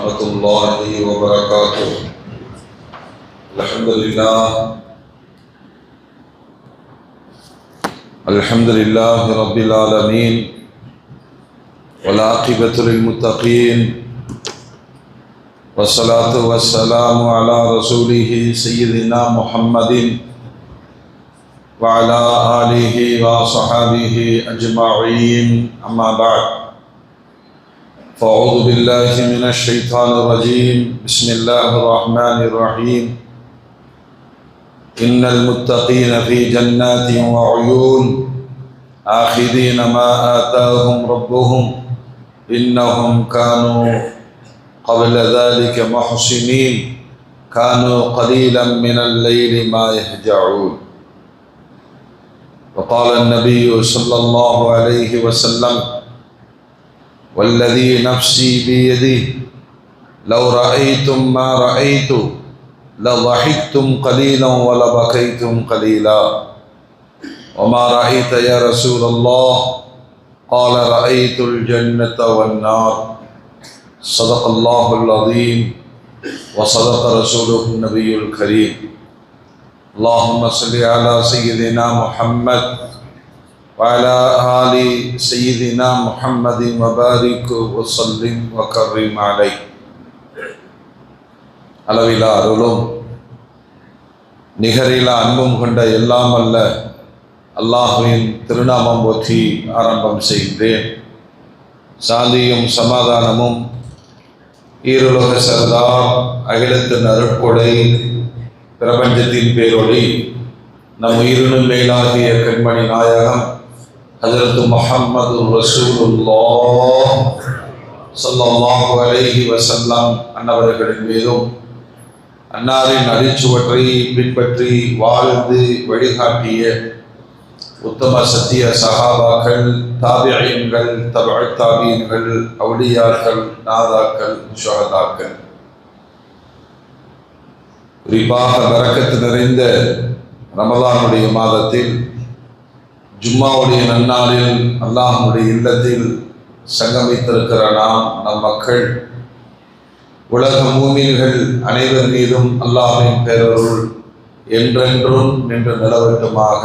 ورحمة الله وبركاته. الحمد لله رب العالمين، والعاقبة للمتقين، والصلاة والسلام على رسوله سيدنا محمد وعلى آله وصحبه أجمعين، أما بعد، فأعوذ بالله من الشيطان الرجيم. بسم الله الرحمن الرحيم. إن المتقين في جنات وعيون آخذين ما آتاهم ربهم إنهم كانوا قبل ذلك محسنين كانوا قليلا من الليل ما يهجعون. وقال النبي صلى الله عليه وسلم: والذي نفسي بيده لو رأيتم ما رأيت لضحكتم قليلا ولبكيتم قليلا. وما رأيت يا رسول الله؟ قال: رأيت الجنة والنار. صدق الله العظيم وصدق رسوله النبي الكريم. اللهم صل على سيدنا محمد وعلى آل سيدنا محمد وبارك وسلم وكرم عليه. அளவிலா அருளும் நிகரிலா அன்பும் கொண்ட எல்லாம் அல்ல அல்லாஹ்வின் திருநாமம் போற்றி ஆரம்பம் செய்கிறேன். சாந்தியும் சமாதானமும் ஈருலக சர்தார், அகிலத்தின் அருட்கொடை, பிரபஞ்சத்தின் பேரொளி, நம் உயிரினும் மேலாகிய கண்மணி நாயகம் ஹஜ்ரத் முஹம்மது ரசூலுல்லாஹ் ஸல்லல்லாஹு அலைஹி வஸல்லம் அன்னவர்களின் மீதும், அன்னாரின் அடிச்சுவற்றை பின்பற்றி வாழ்ந்து வழிகாட்டிய உத்தம சத்திய சஹாபாக்கள், தாபிஈன்கள், தபஅத் தாபிஈன்கள், அவுலியாக்கள், நாதாக்கள், ஷுஹதாக்கள், குறிப்பாக பரக்கத்து நிறைந்த ரமலானுடைய மாதத்தில் ஜும்மாவுடைய நன்னாளில் அல்லாஹ்வுடைய இல்லத்தில் சங்கமித்திருக்கிற நம் மக்கள், உலக மூமின்கள் அனைவர் மீதும் அல்லாஹ்வின் பேரருள் என்றென்றும் நின்று நிலவட்டுமாக.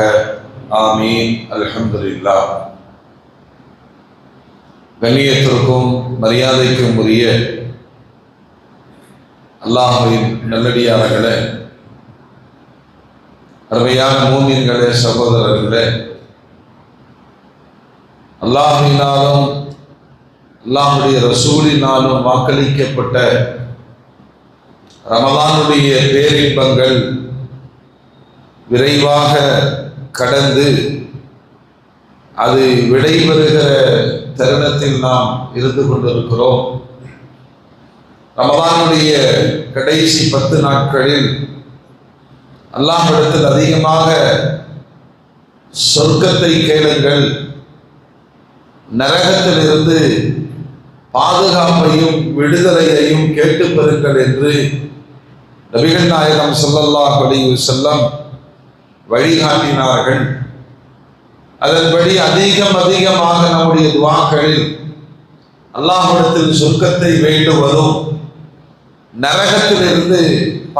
ஆமீன். அல்ஹம்துலில்லாஹ். கண்ணியத்திற்கும் மரியாதைக்கும் உரிய அல்லாஹ்வின் நல்லடியார்களே, அருமையான மூமின்களே, சகோதரர்களே, அல்லாஹ்வினாலும் அல்லாஹ்வுடைய ரசூலினாலும் வாக்களிக்கப்பட்ட ரமலானுடைய பேரின்பங்கள் விரைவாக கடந்து அது விடைபெறுகிற தருணத்தில் நாம் இருந்து கொண்டிருக்கிறோம். ரமலானுடைய கடைசி 10 நாட்களில் அல்லாஹ்விடத்தில் அதிகமாக சொர்க்கத்தை கேளுங்கள், நரகத்திலிருந்து பாதுகாப்பையும் விடுதலையையும் கேட்டு பெறுங்கள் என்று நபிகள் நாயகம் ஸல்லல்லாஹு அலைஹி வஸல்லம் வழிகாட்டினார்கள். அதன்படி அதிகமாக நம்முடைய துஆக்களில் அல்லாஹ்விடத்தில் சொர்க்கத்தை வேண்டுவதும் நரகத்திலிருந்து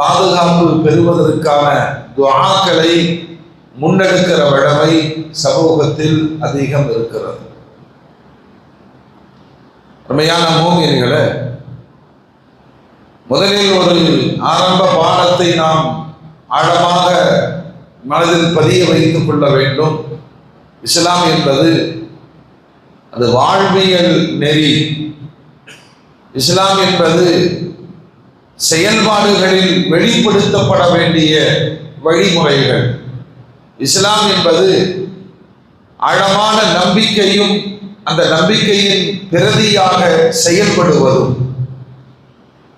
பாதுகாப்பு பெறுவதற்கான துஆக்களை முன்னெடுக்கிற வழமை சமூகத்தில் அதிகம் இருக்கிறது. உண்மையான மூமின்களே, முதலில் ஒரு ஆரம்ப பாடத்தை நாம் ஆழமாக மனதில் பதிய வைத்துக் கொள்ள வேண்டும். இஸ்லாம் என்பது அது வாழ்வியல் நெறி. இஸ்லாம் என்பது செயல்பாடுகளில் வெளிப்படுத்தப்பட வேண்டிய வழிமுறைகள். இஸ்லாம் என்பது ஆழமான நம்பிக்கையும் அந்த நம்பிக்கையின் பிரதியாக செயல்படுவதும்.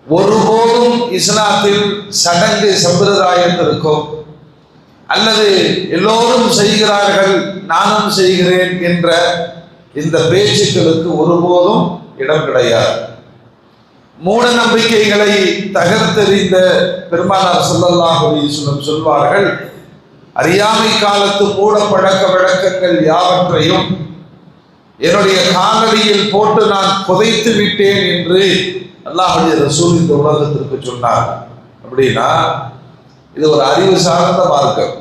ஒருபோதும் இஸ்லாத்தில் சடங்கு சம்பிரதாயத்திற்கும் அல்லது எல்லோரும் செய்கிறார்கள் நானும் செய்கிறேன் என்ற இந்த பேச்சுக்களுக்கு ஒருபோதும் இடம் கிடையாது. மூட நம்பிக்கைகளை தகர்த்தெறிந்த பெருமானார் ஸல்லல்லாஹு அலைஹி வஸல்லம் சொல்வார்கள், அறியாமை காலத்து மூட பழக்க வழக்கங்கள் யாவற்றையும் என்னுடைய காலடியில் போட்டு நான் புதைத்து விட்டேன் என்று அல்லாஹ்வுடைய ரசூல் இந்த உலகத்திற்கு சொன்னார். அப்படின்னா இது ஒரு அறிவு சார்ந்த மார்க்கம்.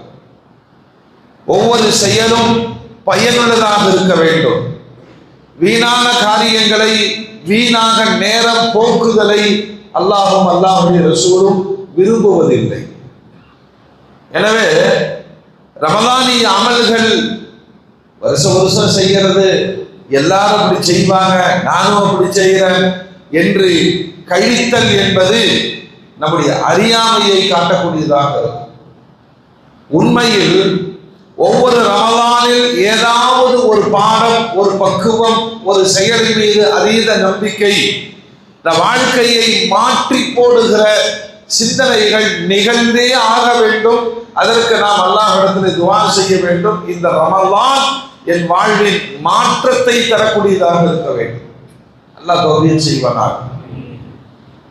ஒவ்வொரு செயலும் பயனுள்ளதாக இருக்க வேண்டும். வீணான காரியங்களை, வீணாக நேரம் போக்குதலை அல்லாஹும் அல்லாஹ்வுடைய ரசூலும் விரும்புவதில்லை. எனவே ரமலானி அமல்கள் வருஷம் செய்கிறது, எல்லாரும் அப்படி செய்வாங்க, நானும் அப்படி செய்கிறேன் என்று கழித்தல் என்பது நம்முடைய அறியாமையை காட்டக்கூடியதாக இருக்கும். உண்மையில் ஒவ்வொரு ரமலானில் ஏதாவது ஒரு பாடம், ஒரு பக்குவம், ஒரு செயலின் மீது அதீத நம்பிக்கை, இந்த வாழ்க்கையை மாற்றி போடுகிற சிந்தனைகள் நிகழ்ந்தே ஆக வேண்டும். அதற்கு நாம் அல்லாஹ்விடத்தில் துஆ செய்ய வேண்டும். இந்த ரமலான் என் வாழ்வில் மாற்றத்தை தரக்கூடியதாக இருக்க வேண்டும். அல்லாஹ் தௌஃபீக் செய்வானாக.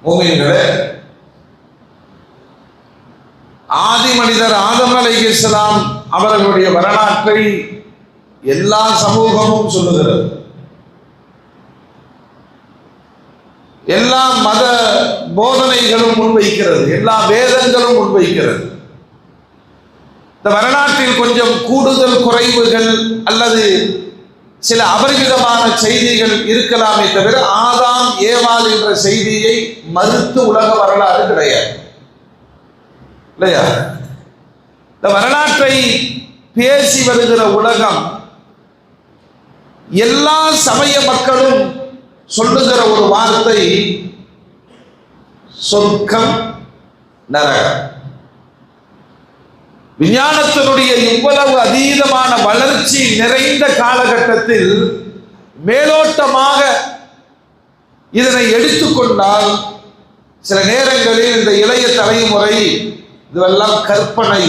மூமின்களே, ஆதி மனிதர் ஆதம் அலைஹிஸ்ஸலாம் அவர்களுடைய வரலாற்றை எல்லா சமூகமும் சொல்லுகிறது. எல்லா மத போதனைகளும் முன்வைக்கிறது, எல்லா வேதங்களும் முன்வைக்கிறது. இந்த வரலாற்றில் கொஞ்சம் கூடுதல் குறைவுகள் அல்லது சில அபரிமிதமான செய்திகள் இருக்கலாமே தவிர ஆதாம் ஏவாள் என்ற செய்தியை மறுத்து உலக வரலாறு கிடையாது, இல்லையா? இந்த வரலாற்றை பேசி வருகிற உலகம் எல்லா சமய மக்களும் சொல்லுகிற ஒரு வார்த்தை சொர்க்கம் நரகம். விஞ்ஞானத்தினுடைய இவ்வளவு அதீதமான வளர்ச்சி நிறைந்த காலகட்டத்தில் மேலோட்டமாக இதனை எடுத்துக்கொண்டால் சில நேரங்களில் இந்த இளைய தலைமுறை இதுவெல்லாம் கற்பனை,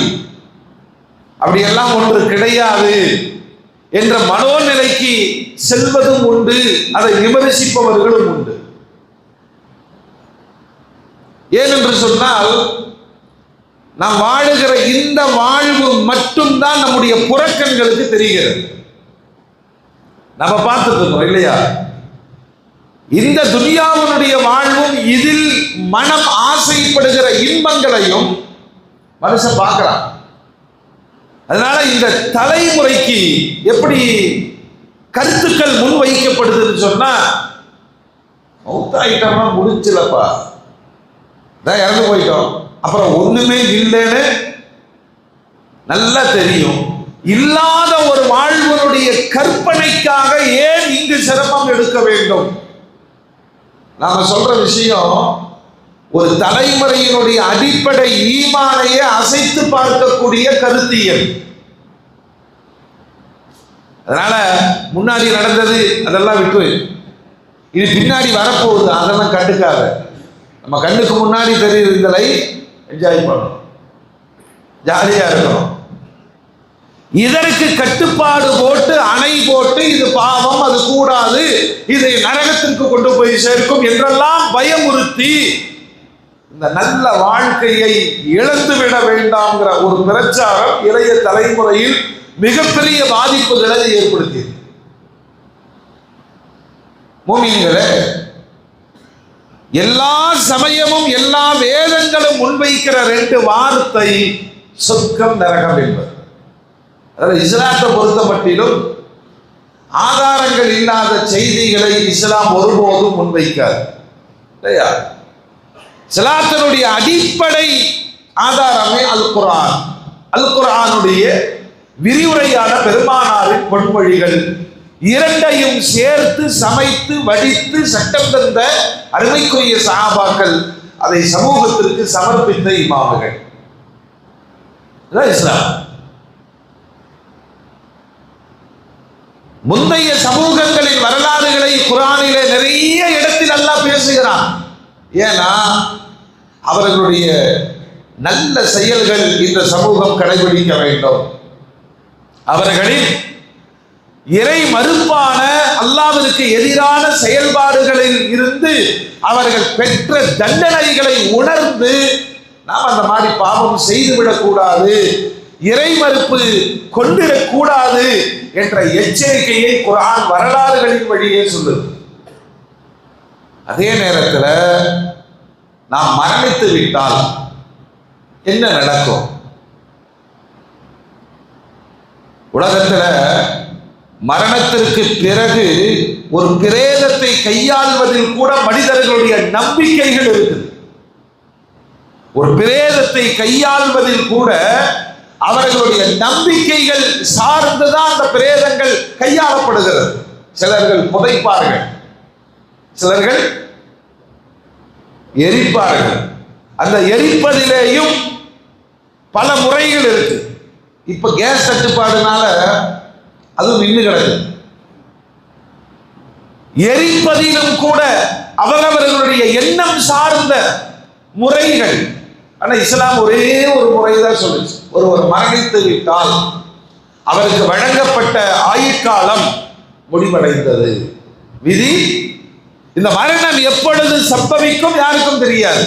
அப்படியெல்லாம் ஒன்று கிடையாது என்ற மனோநிலைக்கு செல்வதும் உண்டு, அதை விமர்சிப்பவர்களும் உண்டு. ஏனென்று சொன்னால் நாம் வாழுகிற இந்த வாழ்வு மட்டும்தான் நம்முடைய புறக்கண்களுக்கு தெரிகிறது. நம்ம பார்த்துட்டு இருக்கோம், இல்லையா? இந்த துனியாவினுடைய வாழ்வும் இதில் மனம் ஆசைப்படுகிற இன்பங்களையும் மனுஷன் பார்க்கிறான். அதனால இந்த தலைமுறைக்கு எப்படி கருத்துக்கள் முன்வைக்கப்படுதுன்னு சொன்னா, மௌத்தாயிட்டோம்னா முடிச்சிலப்பா, தான் இறந்து போயிட்டோம், அப்புறம் ஒண்ணுமே இல்லைன்னு நல்லா தெரியும். இல்லாத ஒரு வாழ்வனுடைய கற்பனைக்காக ஏன் இங்கு சிரமம் எடுக்க வேண்டும்? நாம சொல்ற விஷயம் ஒரு தலைமுறையினுடைய அடிப்படை ஈமானையே அசைத்து பார்க்கக்கூடிய கருத்தியல். அதனால முன்னாடி நடந்தது அதெல்லாம் விட்டு, இது பின்னாடி வரப்போகுது அதெல்லாம் கண்டுக்காத. நம்ம கண்ணுக்கு முன்னாடி தெரியுது இந்த லைஃப், என்ஜாய் பண்ணணும், ஜாலியா இருக்கணும். இதற்கு கட்டுப்பாடு போட்டு அணை போட்டு இது பாவம், அது கூடாது, இதை நரகத்திற்கு கொண்டு போய் சேர்க்கும் என்றெல்லாம் பயமுறுத்தி இந்த நல்ல வாழ்க்கையை இழந்துவிட வேண்டாம்ங்கிற ஒரு பிரச்சாரம் இளைய தலைமுறையில் மிகப்பெரிய பாதிப்புகளை ஏற்படுத்தியது. மூமின்களே, எல்லா சமயமும் எல்லா வேதங்களும் முன்வைக்கிற ரெண்டு வார்த்தை சொர்க்கம் நரகம் என்பது. அதாவது இஸ்லாத்தை பொறுத்த மட்டிலும் ஆதாரங்கள் இல்லாத செய்திகளை இஸ்லாம் ஒருபோதும் முன்வைக்காது, இல்லையா? இஸ்லாத்தினுடைய அடிப்படை ஆதாரமே அல் குர்ஆன். அல் குர்ஆனுடைய விரிவுரையான பெருமானாரின் பொன்மொழிகள் இரண்டையும் சேர்த்து சமைத்து வடித்து சட்டம் தந்த அருமைக்குரிய சஹாபாக்கள், அதை சமூகத்திற்கு சமர்ப்பித்த இமாம்கள். இஸ்லாம் முந்தைய சமூகங்களின் வரலாறுகளை குர்ஆனிலே நிறைய இடத்தில் அல்லாஹ் பேசுகிறான். ஏன்னா அவர்களுடைய நல்ல செயல்கள் இந்த சமூகம் கடைபிடிக்க வேண்டும். அவர்களின் இறை மறுப்பான அல்லாஹ்விற்கு எதிரான செயல்பாடுகளில் இருந்து அவர்கள் பெற்ற தண்டனைகளை உணர்ந்து நாம் அந்த மாதிரி பாவம் செய்துவிடக் கூடாது இறை மறுப்பு கொண்டிடக்கூடாது என்ற எச்சரிக்கையை குர்ஆன் வரலாறுகளின் வழியே சொல்லுது. அதே நேரத்தில் நாம் மரணித்து விட்டால் என்ன நடக்கும்? உலகத்தில் மரணத்திற்கு பிறகு ஒரு பிரேதத்தை கையாள்வதில் கூட மனிதர்களுடைய நம்பிக்கைகள் இருக்குது. ஒரு பிரேதத்தை கையாள்வதில் கூட அவர்களுடைய நம்பிக்கைகள் சார்ந்துதான் அந்த பிரேதங்கள் கையாளப்படுகிறது. சிலர்கள் புதைப்பார்கள், சிலர்கள் எரிப்பார்கள். அந்த எரிப்பதிலேயும் பல முறைகள் இருக்கு. இப்ப கேஸ் தட்டுப்பாடுனால அது நின்று கிடக்கு. எரிப்பதிலும் கூட அவரவர்களுடைய எண்ணம் சார்ந்த முறைகள். ஆனா இஸ்லாம் ஒரே ஒரு முறைதான் சொல்லுச்சு. ஒருவர் மரணித்து விட்டால் அவருக்கு வழங்கப்பட்ட ஆயுட்காலம் முடிவடைந்தது. விதி, இந்த மரணம் எப்பொழுது சம்பவிக்கும் யாருக்கும் தெரியாது.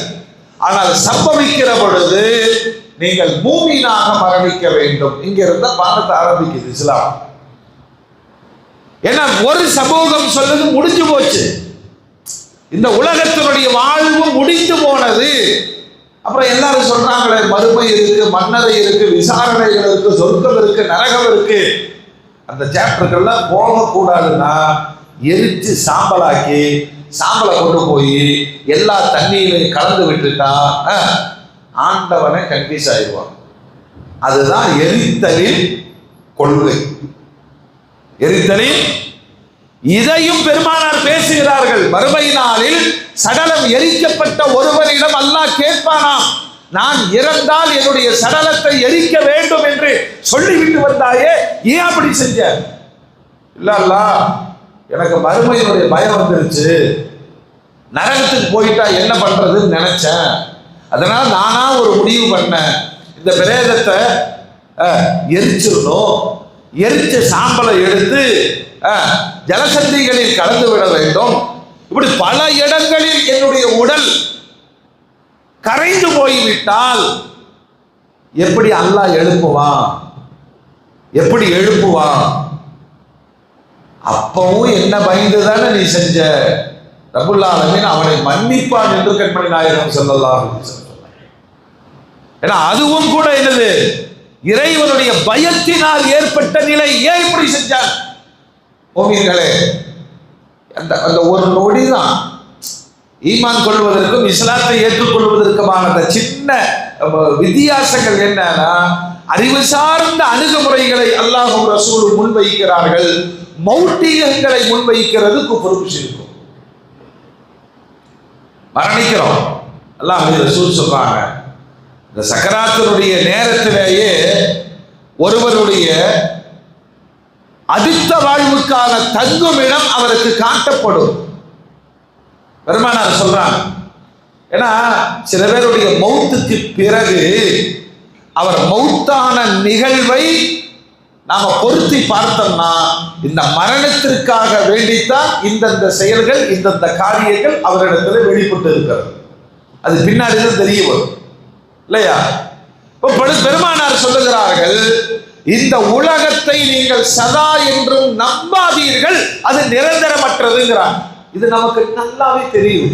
ஆனால் சம்பவிக்கிற பொழுது நீங்கள் மூமினாக மரணிக்க வேண்டும். இங்க இருந்த பாடத்தை ஆரம்பிக்குது இஸ்லாம். ஏன்னா ஒரு சமூகம் சொல்லுது முடிஞ்சு போச்சு, இந்த உலகத்தினுடைய வாழ்வு முடிந்து போனது. அப்புறம் எல்லாரும் சொல்றாங்களே மறுமை இருக்கு, மன்னரை இருக்கு, விசாரணைகள் இருக்கு, சொர்க்கம் இருக்கு, நரகம் இருக்கு. அந்த சாப்டர்கள்லாம் போகக்கூடாதுன்னா எரிச்சு சாம்பலாக்கி சாம்பலை கொண்டு போய் எல்லா தண்ணியிலையும் கலந்து விட்டுட்டா ஆண்டவனை கன்ஃபியூஸ் ஆயிடுவான். அதுதான் எரித்தலின் கொள்கை. எரித்தலில் இதையும் பெருமானார் பேசுகிறார்கள். மறுமை நாளில் சடலம் எரிக்கப்பட்ட ஒருவரிடம் அல்லாஹ் கேட்பானாம், நான் இறந்தால் என்னுடைய சடலத்தை எரிக்க வேண்டும் என்று சொல்லிவிட்டு வந்தாயே, ஏன் அப்படி செஞ்ச? இல்ல அல்லாஹ், எனக்கு மறுமையினுடைய பயம் வந்துருச்சு, நரகத்துக்கு போயிட்டா என்ன பண்றதுன்னு நினைச்சேன், அதனால நானா ஒரு முடிவு பண்ணேன், இந்த பிரேதத்தை எரிச்சிடணும், எரிச்ச சாம்பலை எடுத்து ஜலசந்திகளில் கலந்து விட வேண்டும். இப்படி பல இடங்களில் என்னுடைய உடல் கரைந்து போய்விட்டால் எப்படி அல்லாஹ் எழுப்புவான்? எப்படி எழுப்புவான்? அப்பவும் என்ன பயந்து தானே நீ செஞ்ச? ரப்புல் ஆலமீன் அவனை மன்னிப்பான் என்று கண்மணி நாயகம் ஸல்லல்லாஹு அலைஹி வஸல்லம். ஏன்னா அதுவும் கூட என்னது, இறைவனுடைய பயத்தினால் ஏற்பட்ட நிலை. ஏன் இப்படி செஞ்சான்? மோமின்களே, அந்த ஒரு நொடி தான் ஈமான் கொள்வதற்கும் இஸ்லாத்தை ஏற்றுக்கொள்வதற்குமான அந்த சின்ன வித்தியாசங்கள் என்னன்னா, அறிவு சார்ந்த அணுகுமுறைகளை அல்லாஹ்வும் ரசூலும் முன்வைக்கிறார்கள், மௌட்டிகங்களை முன்வைக்கிறது குஃப்ரு ஷிர்க். மரணிக்கிறோம், அல்லாஹ் ரசூல் சொல்றாங்க, இந்த சக்கராத்தினுடைய நேரத்திலேயே ஒருவருடைய அடுத்த வாழ்வுக்கான தங்கும் இடம் அவருக்கு காட்டப்படும். பெருமானார் சொல்றாங்க. ஏன்னா சில பேருடைய மௌத்துக்கு பிறகு அவர் மௌத்தான நிகழ்வை நாம பொருத்தி பார்த்தோம்னா, இந்த மரணத்திற்காக வேண்டித்தான் இந்தந்த செயல்கள், இந்தந்த காரியங்கள் அவரிடத்தில் வெளிப்பட்டு இருக்கிறது. அது பின்னாடிதான் தெரிய வரும் இல்லையா? பெருமானார் சொல்லுகிறார்கள், இந்த உலகத்தை நீங்கள் சதா என்றும் நம்பாதீர்கள், அது நிரந்தரமற்றதுங்கிறார். இது நமக்கு நல்லாவே தெரியுது,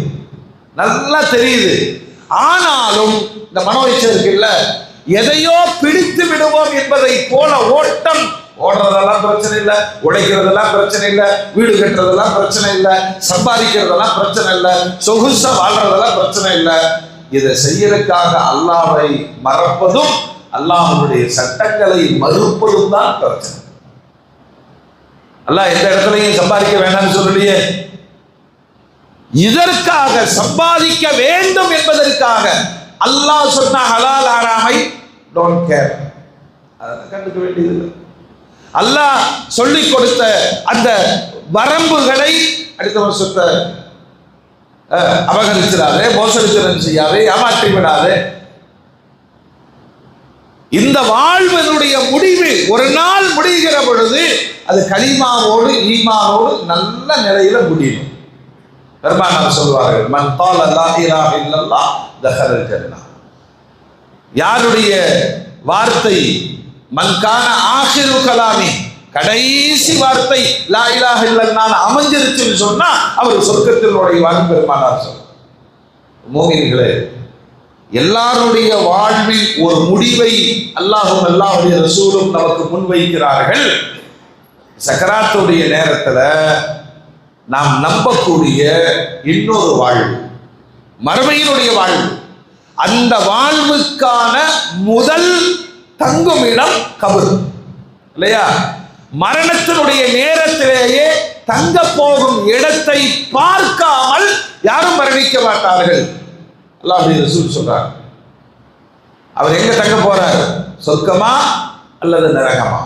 நல்லா தெரியுது. ஆனாலும் இந்த மனோயிச்சை இருக்குல்ல, எதையோ பிடித்து விடுவோம் என்பதை போல ஓட்டம் ஓடுறதெல்லாம் பிரச்சனை இல்லை, உழைக்கிறதெல்லாம் பிரச்சனை இல்லை, வீடு கட்டுறதெல்லாம் பிரச்சனை இல்லை, சம்பாதிக்கிறதெல்லாம் பிரச்சனை இல்லை, சொகுசா வாழ்றதெல்லாம் பிரச்சனை இல்லை. இதை செய்யறதுக்காக அல்லாஹ்வை மறப்பதும் அல்லாஹ்வுடைய சட்டங்களை மறுப்பதும் தான் பிரச்சனை. அல்லாஹ் எந்த இடத்துலையும் சம்பாதிக்க வேண்டாம்னு சொல்லலையே. இதற்காக சம்பாதிக்க வேண்டும் என்பதற்காக அல்லாஹ் சொன்ன ஹலால் ஹராமை டோன்ட் கேர், அதெல்லாம் கண்டுக்க வேண்டியதில்லை. அல்லாஹ் சொல்லிக் கொடுத்த அந்த வரம்புகளை அடுத்தவன் சொத்தை அபகரிச்சிடாதே, மோசடித்தனம் செய்யாதே, ஏமாற்றி விடாதே. இந்த வாழ்வனுடைய முடிவு ஒரு நாள் முடிகிற பொழுது அது கலிமாவோடு ஈமானோடு நல்ல நிலையில முடியும். பெருமானார் சொல்வார்கள், மன் கால லா இலாஹ இல்லல்லாஹ் தஹலல் ஜன்னah. யாருடைய வார்த்தை மன்கான ஆகிரு கலாமி, கடைசி வார்த்தை லா இலாஹ இல்லல்லாஹ் அமைஞ்சிருச்சுன்னு சொன்னா அவர் சொர்க்கத்தில் நுழைவார் பெருமானார் சொல்றார். மோகினிகளே, எல்லாருடைய வாழ்வில் ஒரு முடிவை அல்லாஹும் அல்லாஹ்வுடைய ரசூலும் நமக்கு முன்வைக்கிறார்கள். சக்கராத்துடைய நேரத்துல நாம் நம்பக்கூடிய இன்னொரு வாழ்வு, மறுமையினுடைய வாழ்வு. அந்த வாழ்வுக்கான முதல் தங்கும் இடம் கபர் இல்லையா? மரணத்தினுடைய நேரத்திலேயே தங்க போகும் இடத்தை பார்க்காமல் யாரும் மரணிக்க மாட்டார்கள். அல்லாஹ்வுடைய ரசூல் சொல்றார். அவர் எங்க தங்க போறார்? சொர்க்கமா அல்லது நரகமா?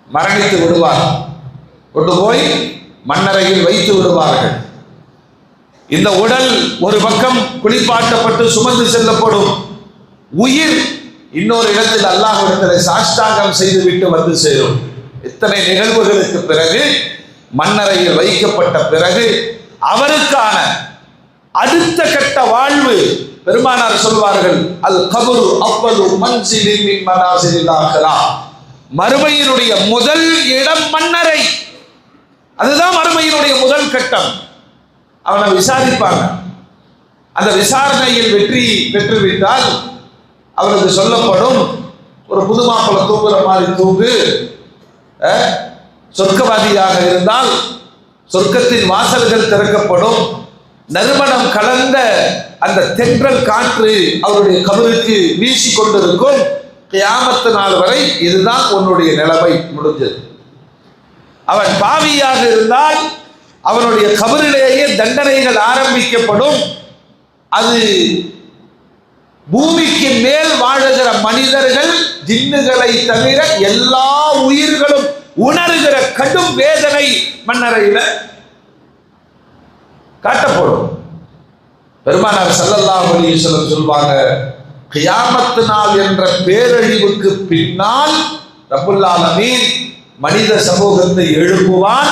மரணித்து விடுவார், கொண்டு போய் மண்ணறையில் வைத்து விடுவார்கள். இந்த உடல் ஒரு பக்கம் குளிப்பாட்டப்பட்டு சுமந்து செல்லப்படும். உயிர் இன்னொரு இடத்தில் அல்லாஹ்விடத்தில் சாஷ்டாங்கம் செய்துவிட்டு வந்து சேரும். இத்தனை நிகழ்வுகளுக்கு பிறகு மண்ணறையில் வைக்கப்பட்ட பிறகு அவருக்கான அடுத்த கட்ட வாழ்வு பெருமானார் சொல்வார்கள், அல் கபரு அவ்வளவு மன்சிலின் மின் மனாசிலில் ஆகிறா. மறுமையினுடைய முதல் இடம் மண்ணறை. அதுதான் மறுமையினுடைய முதல் கட்டம். அவனை விசாரிப்பாங்க. அந்த விசாரணையில் வெற்றி பெற்றுவிட்டால் அவருக்கு சொல்லப்படும், ஒரு புது மாப்பிள்ளை தூங்குற மாதிரி தூங்கு, சொர்க்கவாதியாக இருந்தால் சொர்க்கத்தின் வாசல்கள் திறக்கப்படும். நறுமணம் கலந்த அந்த தென்றல் காற்று அவருடைய கபருக்கு வீசி கொண்டிருக்கும். கியாமத்து நாள் வரை இதுதான் உன்னுடைய நிலைமை, முடிஞ்சது. அவன் பாவியாக இருந்தால் அவனுடைய கபரிலேயே தண்டனைகள் ஆரம்பிக்கப்படும். அது பூமிக்கு மேல் வாழுகிற மனிதர்கள், ஜின்னுகளை தவிர எல்லா உயிர்களும் உணர்கிற கடும் வேதனை மண்ணறையில காட்டப்படும். பெருமானார் ஸல்லல்லாஹு அலைஹி வஸல்லம் சொல்வாங்க, கியாமத்து நாள் என்ற பேரழிவுக்கு பின்னால் ரப்புல் ஆலமீன் மனித சமூகத்தை எழுப்புவான்,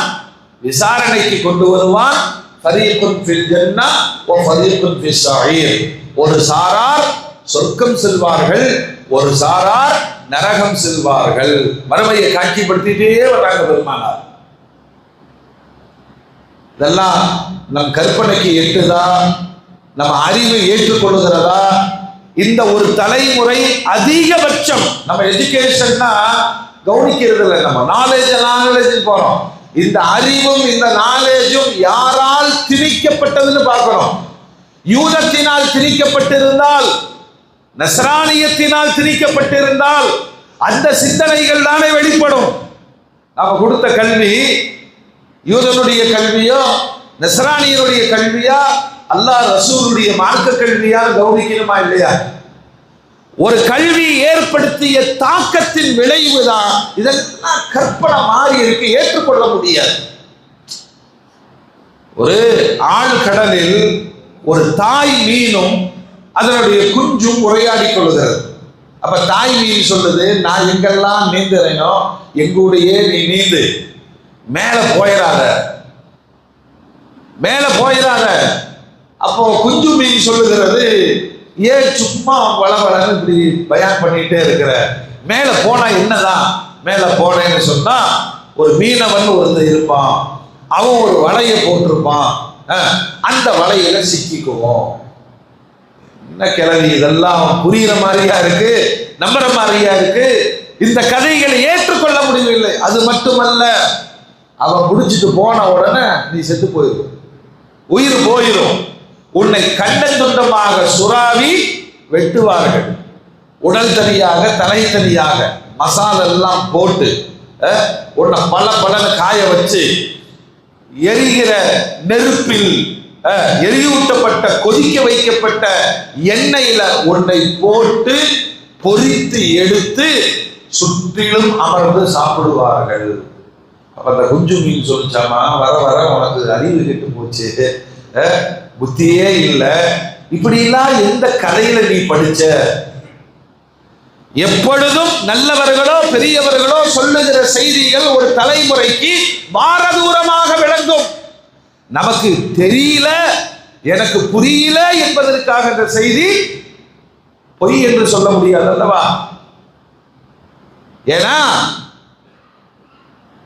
விசாரணைக்கு கொண்டு வருவான். ஃபரீகுன் ஃபில் ஜன்னா வ ஃபரீகுன் ஃபிஸ் ஸஈர். ஒரு சாரார் சொர்க்கம் செல்வார்கள், ஒரு சாரார் நரகம் செல்வார்கள். மறுமையை காட்சிப்படுத்திட்டே வர்றாங்க பெருமானார். இதெல்லாம் நம் கற்பனைக்கு எட்டுதா? நம்ம அறிவு ஏற்றுக்கொள்ளுகிறதா? இந்த ஒரு தலைமுறை அதிகபட்சம் நம்ம எஜுகேஷன்னா கவனிக்கிறது இல்லை. நம்ம நாலேஜ் போறோம். இந்த அறிவும் இந்த நாலேஜும் யாரால் திணிக்கப்பட்டதுன்னு பார்க்கிறோம். யூதத்தினால் திணிக்கப்பட்டிருந்தால், நஸ்ரானியத்தினால் திணிக்கப்பட்டிருந்தால் அந்த சிந்தனைகள் தானே வெளிப்படும். நாம கொடுத்த கல்வி யூதனுடைய கல்வியோ நஸ்ரானியனுடைய கல்வியா அல்லாஹ் ரசூலுடைய மார்க்க கல்வியா கவனிக்கணுமா இல்லையா? ஒரு கல்வி ஏற்படுத்திய தாக்கத்தின் விளைவுதான் இதெல்லாம். கற்பனை மாறி இருக்கு, ஏற்றுக்கொள்ள முடியாது. ஒரு ஆழ்கடலில் ஒரு தாய் மீனும் அதனுடைய குஞ்சும் உரையாடி கொள்ளுகிறது. அப்ப தாய் மீன் சொல்லுது, நான் எங்கெல்லாம் நீந்துறேனோ எங்கூடையே நீ நீந்து, மேல போயிடாத, மேல போயிடாத. அப்போ குஞ்சு மீன் சொல்லுகிறது, ஏன் சும்மா வளவளன்னு இப்படி பயான் பண்ணிட்டே இருக்கிற, மேல போனா என்னதான்? மேல போனேன்னு சொன்னா ஒரு மீனவன் ஒருத்தர் இருப்பான், அவன் ஒரு வலையை போட்டிருப்பான், அந்த வலையில சிக்கிக்குவோம். என்ன கிளவி இதெல்லாம் புரியுற மாதிரியா இருக்கு, நம்புற மாதிரியா இருக்கு. இந்த கதைகளை ஏற்றுக்கொள்ள முடியவில்லை. அது மட்டுமல்ல, அவன் முடிச்சுட்டு போன உடனே நீ செத்து போயிடும், உயிர் போயிடும். உன்னை கண்டந்துண்டமாக சுறாவி வெட்டுவார்கள். உடல் தனியாக தலை தனியாக மசாலா எல்லாம் போட்டு உன்னை பல பலன்னு காய வச்சு எரிகிற நெருப்பில் எரியூட்டப்பட்ட கொதிக்க வைக்கப்பட்ட எண்ணெயில உன்னை போட்டு பொரித்து எடுத்து சுற்றிலும் அமர்ந்து சாப்பிடுவார்கள். அப்ப அந்த குஞ்சு மீன் சொல்லிச்சாமா, வர வர உனக்கு அறிவு கெட்டு போச்சு, புத்தியே இல்லை, இப்படிலாம் எந்த கதையில நீ படிச்ச? எப்பொழுதும் நல்லவர்களோ பெரியவர்களோ சொல்லுகிற செய்திகள் ஒரு தலைமுறைக்கு பாரதூரமாக விளங்கும். நமக்கு தெரியல, எனக்கு புரியல என்பதற்காக இந்த செய்தி பொய் என்று சொல்ல முடியாது அல்லவா? ஏன்னா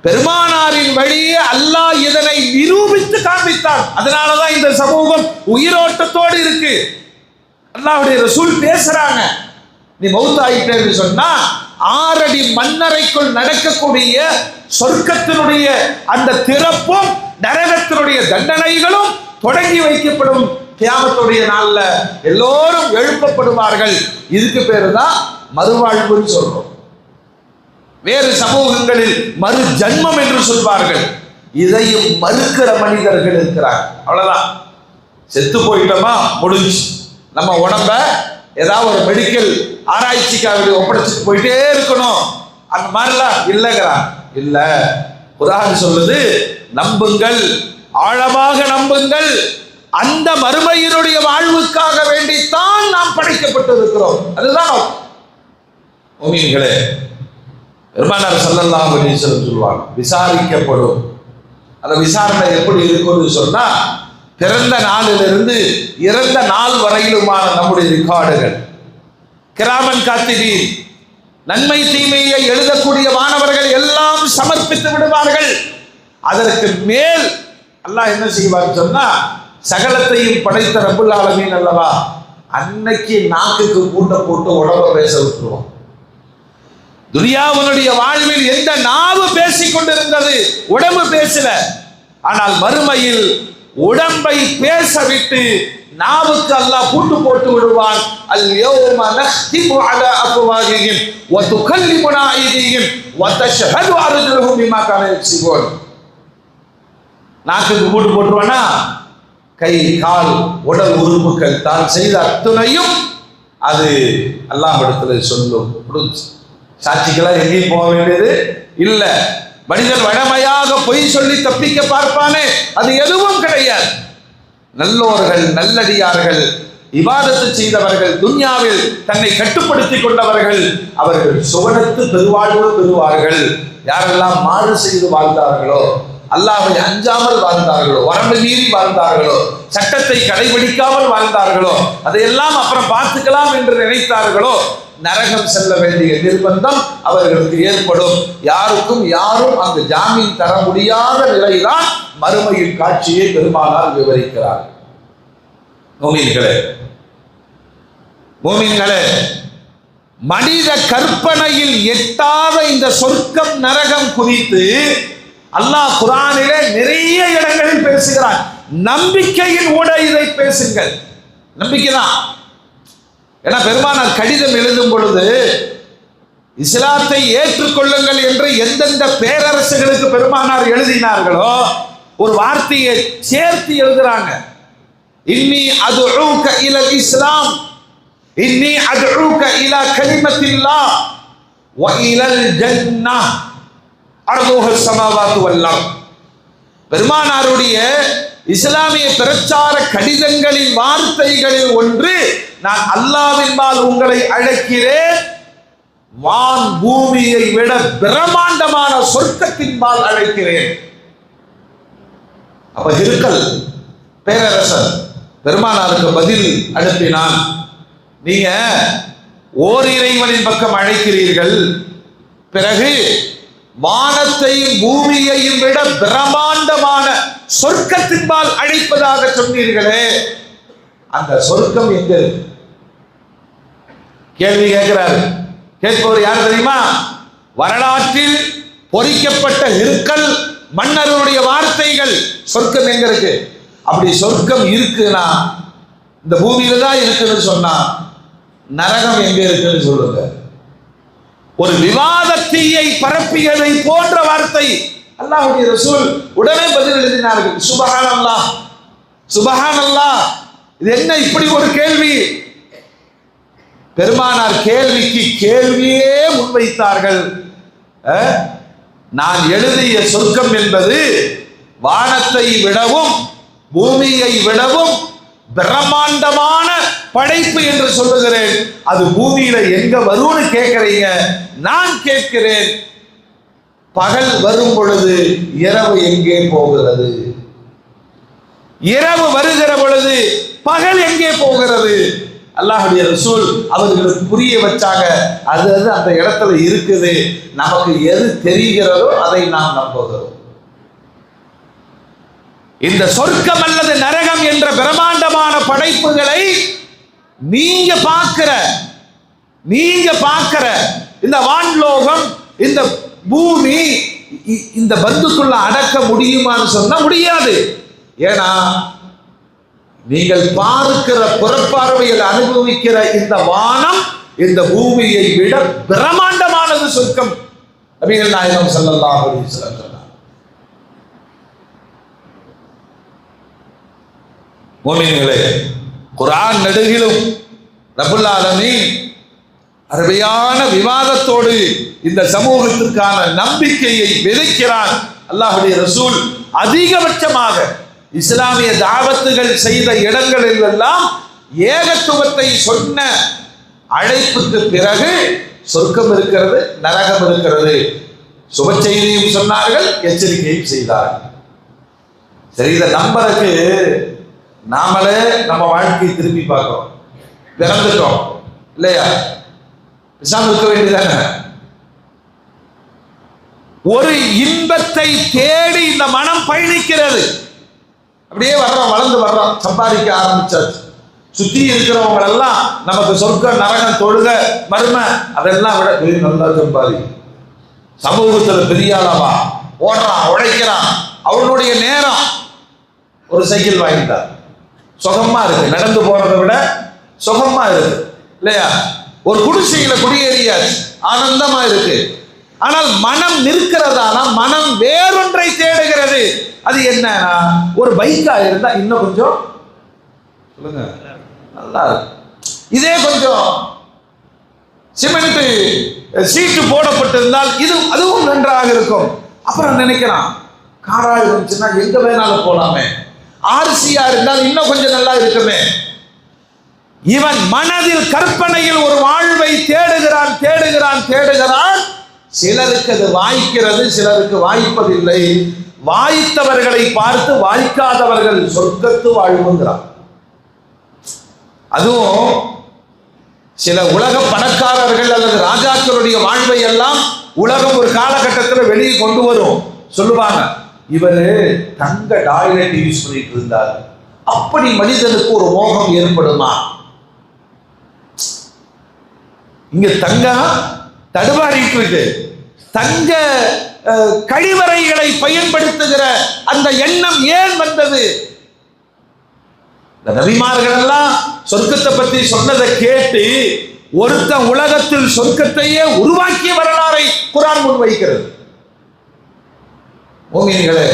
பெருமானாரின் வழியே அல்லாஹ் இதனை நிரூபித்து காண்பித்தார். அதனாலதான் இந்த சமூகம் உயிரோட்டத்தோடு இருக்கு. அல்லாஹ்வுடைய ரசூல் பேசுறாங்க, நீ மௌத்தாயிட்டேன்னு சொன்னா 6 அடி மண்ணறைக்குள் நடக்கக்கூடிய சொர்க்கத்தினுடைய அந்த திறப்பும் நரகத்தினுடைய தண்டனைகளும் தொடங்கி வைக்கப்படும். கியாமத்துடைய நாள்ல எல்லோரும் எழுப்பப்படுவார்கள். இதுக்கு பேரு தான் மறுவாழ்வுன்னு சொல்றோம். வேறு சமூகங்களில் மறு ஜன்மம் என்று சொல்வார்கள். இதையும் மறுக்கிற மனிதர்கள் இருக்கிறார். அவ்வளவுதான், செத்து போயிட்டோமா முடிஞ்சு. நம்ம உடம்ப ஏதாவது ஒரு மெடிக்கல் ஆராய்ச்சிக்காக ஒப்படைச்சிட்டு போயிட்டே இருக்கணும், அந்த மாதிரிலாம் இல்லைங்கிறான். இல்ல, குர்ஆன் சொல்லுது, நம்புங்கள், ஆழமாக நம்புங்கள், அந்த மறுமையினுடைய வாழ்வுக்காக வேண்டித்தான் நாம் படைக்கப்பட்டு இருக்கிறோம். அதுதான் முஃமின்களே. பெருமானார் ஸல்லல்லாஹு அலைஹி வஸல்லம் சொல்வாங்க, விசாரிக்கப்படும். அந்த விசாரணை எப்படி இருக்கும்னு சொன்னா, பிறந்த நாளிலிருந்து இறந்த நாள் வரையிலுமான நம்முடைய ரெக்கார்டுகள், கிராமன் காத்திபீன், நன்மை தீமையை எழுதக்கூடிய மாணவர்கள் எல்லாம் சமர்ப்பித்து விடுவார்கள். அதற்கு மேல் அல்லாஹ் என்ன செய்வார் சொன்னா, சகலத்தையும் படைத்த ரப்புல் ஆலமீன் அல்லவா, அன்னைக்கு நாக்குக்கு பூட்டை போட்டு உடம்ப பேச விட்டுருவோம். துனியாவுடைய வாழ்வில் எந்த நாவு பேசிக் கொண்டிருந்தது, உடம்பு பேசல. ஆனால் மறுமையில் உடம்பை பேச விட்டு நாவுக்கு அல்லாஹ் பூட்டு போட்டு விடுவான். அல் யௌம நக்திமு அலா அஃப்வாஹிஹிம் வ துகல்லிமுனா ஐதீஹிம் வ தஷ்ஹது அர்ஜுலுஹும் பிமா கானூ யக்ஸிபூன். நாக்குக்கு பூட்டு போட்டுருவானா, கை கால் உடல் உறுப்புகள் தான் செய்த அத்துணையும் அது அல்லாஹ்விடத்தில் சொல்லும். சாட்சிக்கெல்லாம் எங்கேயும் போக வேண்டியது இல்ல. மனிதன் வழமையாக பொய் சொல்லி தப்பிக்க பார்ப்பானே, அது எதுவும் கிடையாது. நல்லோர்கள், நல்லடியார்கள், இபாதத்து செய்தவர்கள், துன்யாவில் தன்னை கட்டுப்படுத்திக் கொண்டவர்கள், அவர்கள் சுவனத்து பெருவாழ்வு பெறுவார்கள். யாரெல்லாம் மாறு செய்து வாழ்ந்தார்களோ, அல்லாஹ்வை அஞ்சாமல் வாழ்ந்தார்களோ, வரம்பு மீறி வாழ்ந்தார்களோ, சட்டத்தை கடைபிடிக்காமல் வாழ்ந்தார்களோ, அதையெல்லாம் அப்புறம் பார்த்துக்கலாம் என்று நினைத்தார்களோ, நரகம் செல்ல வேண்டிய நிர்பந்தம் அவர்களுக்கு ஏற்படும். யாருக்கும் யாரும் அந்த ஜாமீன் தர முடியாத நிலைதான் மறுமையின் காட்சியை பெருமானார் விவரிக்கிறார். மோமின்களே, மனித கற்பனையில் எட்டாத இந்த சொர்க்கம் நரகம் குறித்து அல்லாஹ் குர்ஆனிலே நிறைய இடங்களில் பேசுகிறார். நம்பிக்கையின் ஊட இதை பேசுங்கள். நம்பிக்கைதான். ஏன்னா பெருமானார் கடிதம் எழுதும் பொழுது இஸ்லாத்தை ஏற்றுக்கொள்ளுங்கள் என்று எந்தெந்த பேரரசுகளுக்கு பெருமானார் எழுதினார்களோ ஒரு வார்த்தையை சேர்த்து எழுதுறாங்க. இன்னி அதுஊக இலல் இஸ்லாம், இன்னி அதுஊக இலா கலிமத்தில்லாஹ் வ இலல் ஜன்னah அர்துஹுஸ் ஸமாவாத்து வல் அர்த். பெருமானாருடைய இஸ்லாமிய பிரச்சார கடிதங்களின் வார்த்தைகளில் ஒன்று, நான் அல்லாஹ்வின்பால் உங்களை அழைக்கிறேன், வான் பூமியை விட பிரம்மாண்டமான சொர்க்கத்தின்பால் அழைக்கிறேன். அப்ப ஹிர்கல் பேரரசர் பெருமானாருக்கு பதில் அனுப்பினான், நீங்க ஓர் இறைவனின் பக்கம் அழைக்கிறீர்கள், பிறகு வானத்தையும் பூமியையும் விட பிரம்மாண்டமான சொர்க்கத்தின்பால் அழைப்பதாக சொன்னீர்களே, அந்த சொர்க்கம் எங்க இருக்கு? கேள்வி கேட்கிறாரு. கேட்பவர் யார் தெரியுமா? வரலாற்றில் பொறிக்கப்பட்ட ஹிர்கல் மன்னருடைய வார்த்தைகள். சொர்க்கம் எங்க இருக்கு? அப்படி சொர்க்கம் இருக்குன்னா இந்த பூமியில தான் இருக்குன்னு சொன்னா நரகம் எங்க இருக்குன்னு சொல்லுங்க. ஒரு விவாதத்தீயை பரப்பியதை போன்ற வார்த்தை. அல்லாஹ்வுடைய ரசூல் உடனே பதில் எழுதினார்கள், சுபஹானல்லாஹ், சுபஹானல்லாஹ். இது என்ன இப்படி ஒரு கேள்வி? பெருமானார் கேள்விக்கு கேள்வியே முன்வைத்தார்கள். நான் எழுதிய சொர்க்கம் என்பது வானத்தை விடவும் பூமியை விடவும் பிரம்மாண்டமான படைப்பு என்று சொல்லுகிறேன். அது பூமியில எங்க வரும்னு கேட்கிறீங்க. நான் கேட்கிறேன், பகல் வரும் பொழுது இரவு எங்கே போகிறது? இரவு வருகிற பொழுது பகல் எங்கே போகிறது? அல்லாஹ்வுடைய ரசூல் அவர்களுக்கு புரிய வச்சாங்க. அது அந்த இடத்துல இருக்குது. நமக்கு எது தெரிகிறதோ அதை நாம் நம்புகிறோம். இந்த சொர்க்கம் அல்லது நரகம் என்ற பிரம்மாண்டமான படைப்புகளை நீங்க பார்க்கிற இந்த வான்லோகம், இந்த பூமி, இந்த பந்துக்குள்ள அடக்க முடியுமான்னு சொன்னா முடியாது. ஏன்னா நீங்கள் பார்க்கிற புறப்பார்வையில் அனுபவிக்கிற இந்த வானம் இந்த பூமியை விட பிரம்மாண்டமானது சொர்க்கம். நபிகள் நாயகம் ஸல்லல்லாஹு அலைஹி வஸல்லம் சொன்னார். முஃமின்களே, குர்ஆன் நெடுகிலும் ரப்புல் ஆலமீன் அருமையான விவாதத்தோடு இந்த சமூகத்திற்கான நம்பிக்கையை விதைக்கிறான். அல்லாஹ்வுடைய ரசூல் அதிகபட்சமாக இஸ்லாமிய தாவத்துகள் செய்த இடங்களில் எல்லாம் ஏகத்துவத்தை சொன்ன அழைப்புக்கு பிறகு சொர்க்கம் இருக்கிறது, நரகம் இருக்கிறது, சுப செய்தியும் சொன்னார்கள், எச்சரிக்கையும் செய்தார்கள். சரி, இதை நம்பருக்கு நாமளே நம்ம வாழ்க்கையை திரும்பி பார்க்கிறோம். பிறந்துட்டோம் இல்லையா? பேசாம இருக்க வேண்டியதானே? ஒரு இன்பத்தை தேடி இந்த மனம் பயணிக்கிறது. அப்படியே வர்றோம், வளர்ந்து வர்றோம், சம்பாதிக்க ஆரம்பிச்சாச்சு. சுத்தி இருக்கிறவங்க எல்லாம் நமக்கு சொர்க்க நரகம் தொழுக மருமை அதெல்லாம் விட பெரிய நல்லா சம்பாதி, சமூகத்துல பெரிய அளவா ஓடுறான், உழைக்கிறான். அவனுடைய நேரம் ஒரு சைக்கிள் வாங்கிட்டார், சுகமா இருக்கு, நடந்து போறதை விட சுகமா இருக்கு இல்லையா? ஒரு குடிசையில குடியேறியாச்சு, ஆனந்தமா இருக்கு. ஆனால் மனம் நிற்கிறதானா? மனம் வேறொன்றை தேடுகிறது. அது என்ன? ஒரு பைக்கா இருந்தா இன்னும் கொஞ்சம் சொல்லுங்க நல்லா இருக்கு, இதே கொஞ்சம் சிமெண்ட் சீட்டு போடப்பட்டிருந்தால் அதுவும் நன்றாக இருக்கும். அப்புறம் நினைக்கிறான், காரா இருந்துச்சுன்னா எங்க வேணாலும் போலாமே, ஆர்சியா இருந்தால் இன்னும் கொஞ்சம் நல்லா இருக்குமே. இவன் மனதில் கற்பனையில் ஒரு வாழ்வை தேடுகிறான். சிலருக்கு அது வாய்க்கிறது, சிலருக்கு வாய்ப்பதில்லை. வாய்த்தவர்களை பார்த்து வாய்க்காதவர்கள் சொர்க்கத்து வாழ்வுங்கிறான். அதுவும் சில உலக பணக்காரர்கள் அல்லது ராஜாக்களுடைய வாழ்வை எல்லாம் உலகம் ஒரு காலகட்டத்தில் வெளியே கொண்டு வரும். சொல்லுவாங்க, இவரு தங்க டாய்லெட் யூஸ் பண்ணிட்டு இருந்தார். அப்படி மனிதனுக்கு ஒரு மோகம் ஏற்படுமா? இங்க தங்கம் தடுமாறிட்டு இருக்கு. தங்க கழிவறைகளை பயன்படுத்துகிற அந்த எண்ணம் ஏன் வந்தது? இந்த நபிமார்கள் எல்லாம் சொர்க்கத்தை பற்றி சொன்னதை கேட்டு ஒருத்தன் உலகத்தில் சொர்க்கத்தையே உருவாக்கிய வரலாறை குர்ஆன் முன்வைக்கிறது. முஃமின்களே,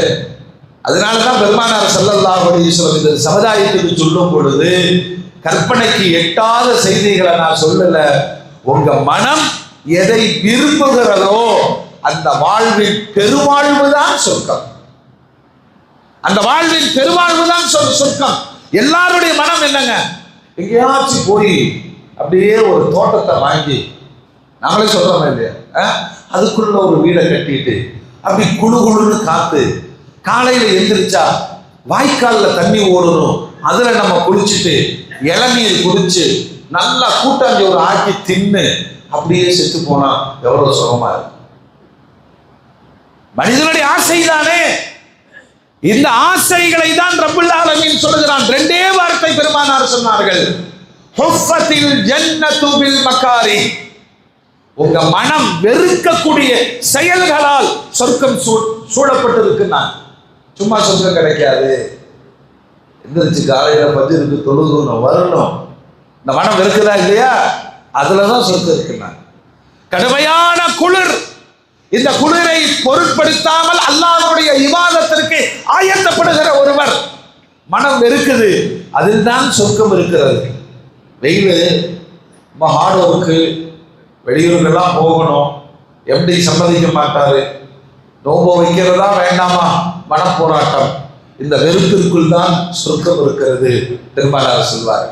அதனாலதான் பெருமானார் ஸல்லல்லாஹு அலைஹி வஸல்லம் இந்த சமுதாயத்துக்கு சொல்லும் பொழுது கற்பனைக்கு எட்டாத செய்திகளை நான் சொல்லல. உங்க மனம் எதை விரும்புகிறதோ அந்த வாழ்வின் பெருவாழ்வு தான் சொர்க்கம். அந்த வாழ்வின் பெருவாழ்வு தான் சொர்க்கம். எல்லாருடைய மனம் என்னங்க? எங்கேயாச்சும் போய் அப்படியே ஒரு தோட்டத்தை வாங்கி, நாங்களே சொல்றோம் இல்லையா, அதுக்குள்ள ஒரு வீடை கட்டிட்டு அப்படி குழுன்னு காத்து, காலையில எந்திரிச்சா வாய்க்கால்ல தண்ணி ஓடணும், அதுல நம்ம குளிச்சுட்டு இளநீர் குடிச்சு நல்லா கூட்டாஞ்சோறு ஆக்கி தின்னு அப்படியே செத்து போனா எவ்வளவு சுகமா இருக்கும். மனிதனுடைய ஆசை தானே. இந்த ஆசைகளை தான் ரப்புல் ஆலமீன் சொல்லுகிறான். ரெண்டே வார்த்தை பெருமானார் சொன்னார்கள், ஹுஃபத்தில் ஜன்னத்து பில் மகாரி. உங்க மனம் வெறுக்கக்கூடிய செயல்களால் சொர்க்கம் சூழப்பட்டிருக்குன்னா. சும்மா சொர்க்கம் கிடைக்காது. எந்திரிச்சு காலையில பஜ்ருக்கு தொழுகணும், வரணும். இந்த மனம் வெறுக்குதா இல்லையா? அதுலதான் சொர்க்கம் இருக்குன்னா. கடுமையான குளிர், இந்த குளிரை பொருட்படுத்தாமல் அல்லாஹ்வுடைய இபாதத்திற்கு ஆயத்தப்படுகிற ஒருவர் மனம் வெறுக்குது, அதில் தான் சொர்க்கம் இருக்கிறது. வெயில் ரொம்ப ஹார்ட் ஒர்க்கு, வெளியூருக்கெல்லாம் போகணும், எப்படி சம்மதிக்க மாட்டாரு, நோம்பு வைக்கிறதா வேண்டாமா, மனப்போராட்டம். இந்த வெறுப்பிற்குள் தான் சொர்க்கம் இருக்கிறது பெருமானார் சொல்வார்.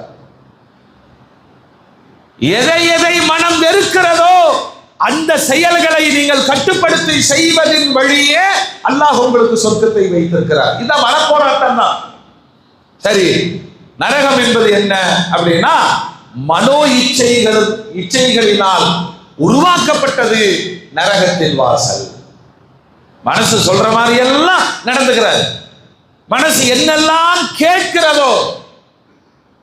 எதை மனம் வெறுக்கிறதோ அந்த செயல்களை நீங்கள் கட்டுப்படுத்தி செய்வதின் வழியே அல்லாஹ் உங்களுக்கு சொர்க்கத்தை வைத்திருக்கிறார். இந்த மனப்போராட்டம் தான். சரி, நரகம் என்பது என்ன அப்படின்னா, மனோ இச்சைகளினால் உருவாக்கப்பட்டது நரகத்தின் வாசல். மனசு சொல்ற மாதிரி எல்லாம் நடந்துக்கிறார். மனசு என்னெல்லாம் கேட்கிறதோ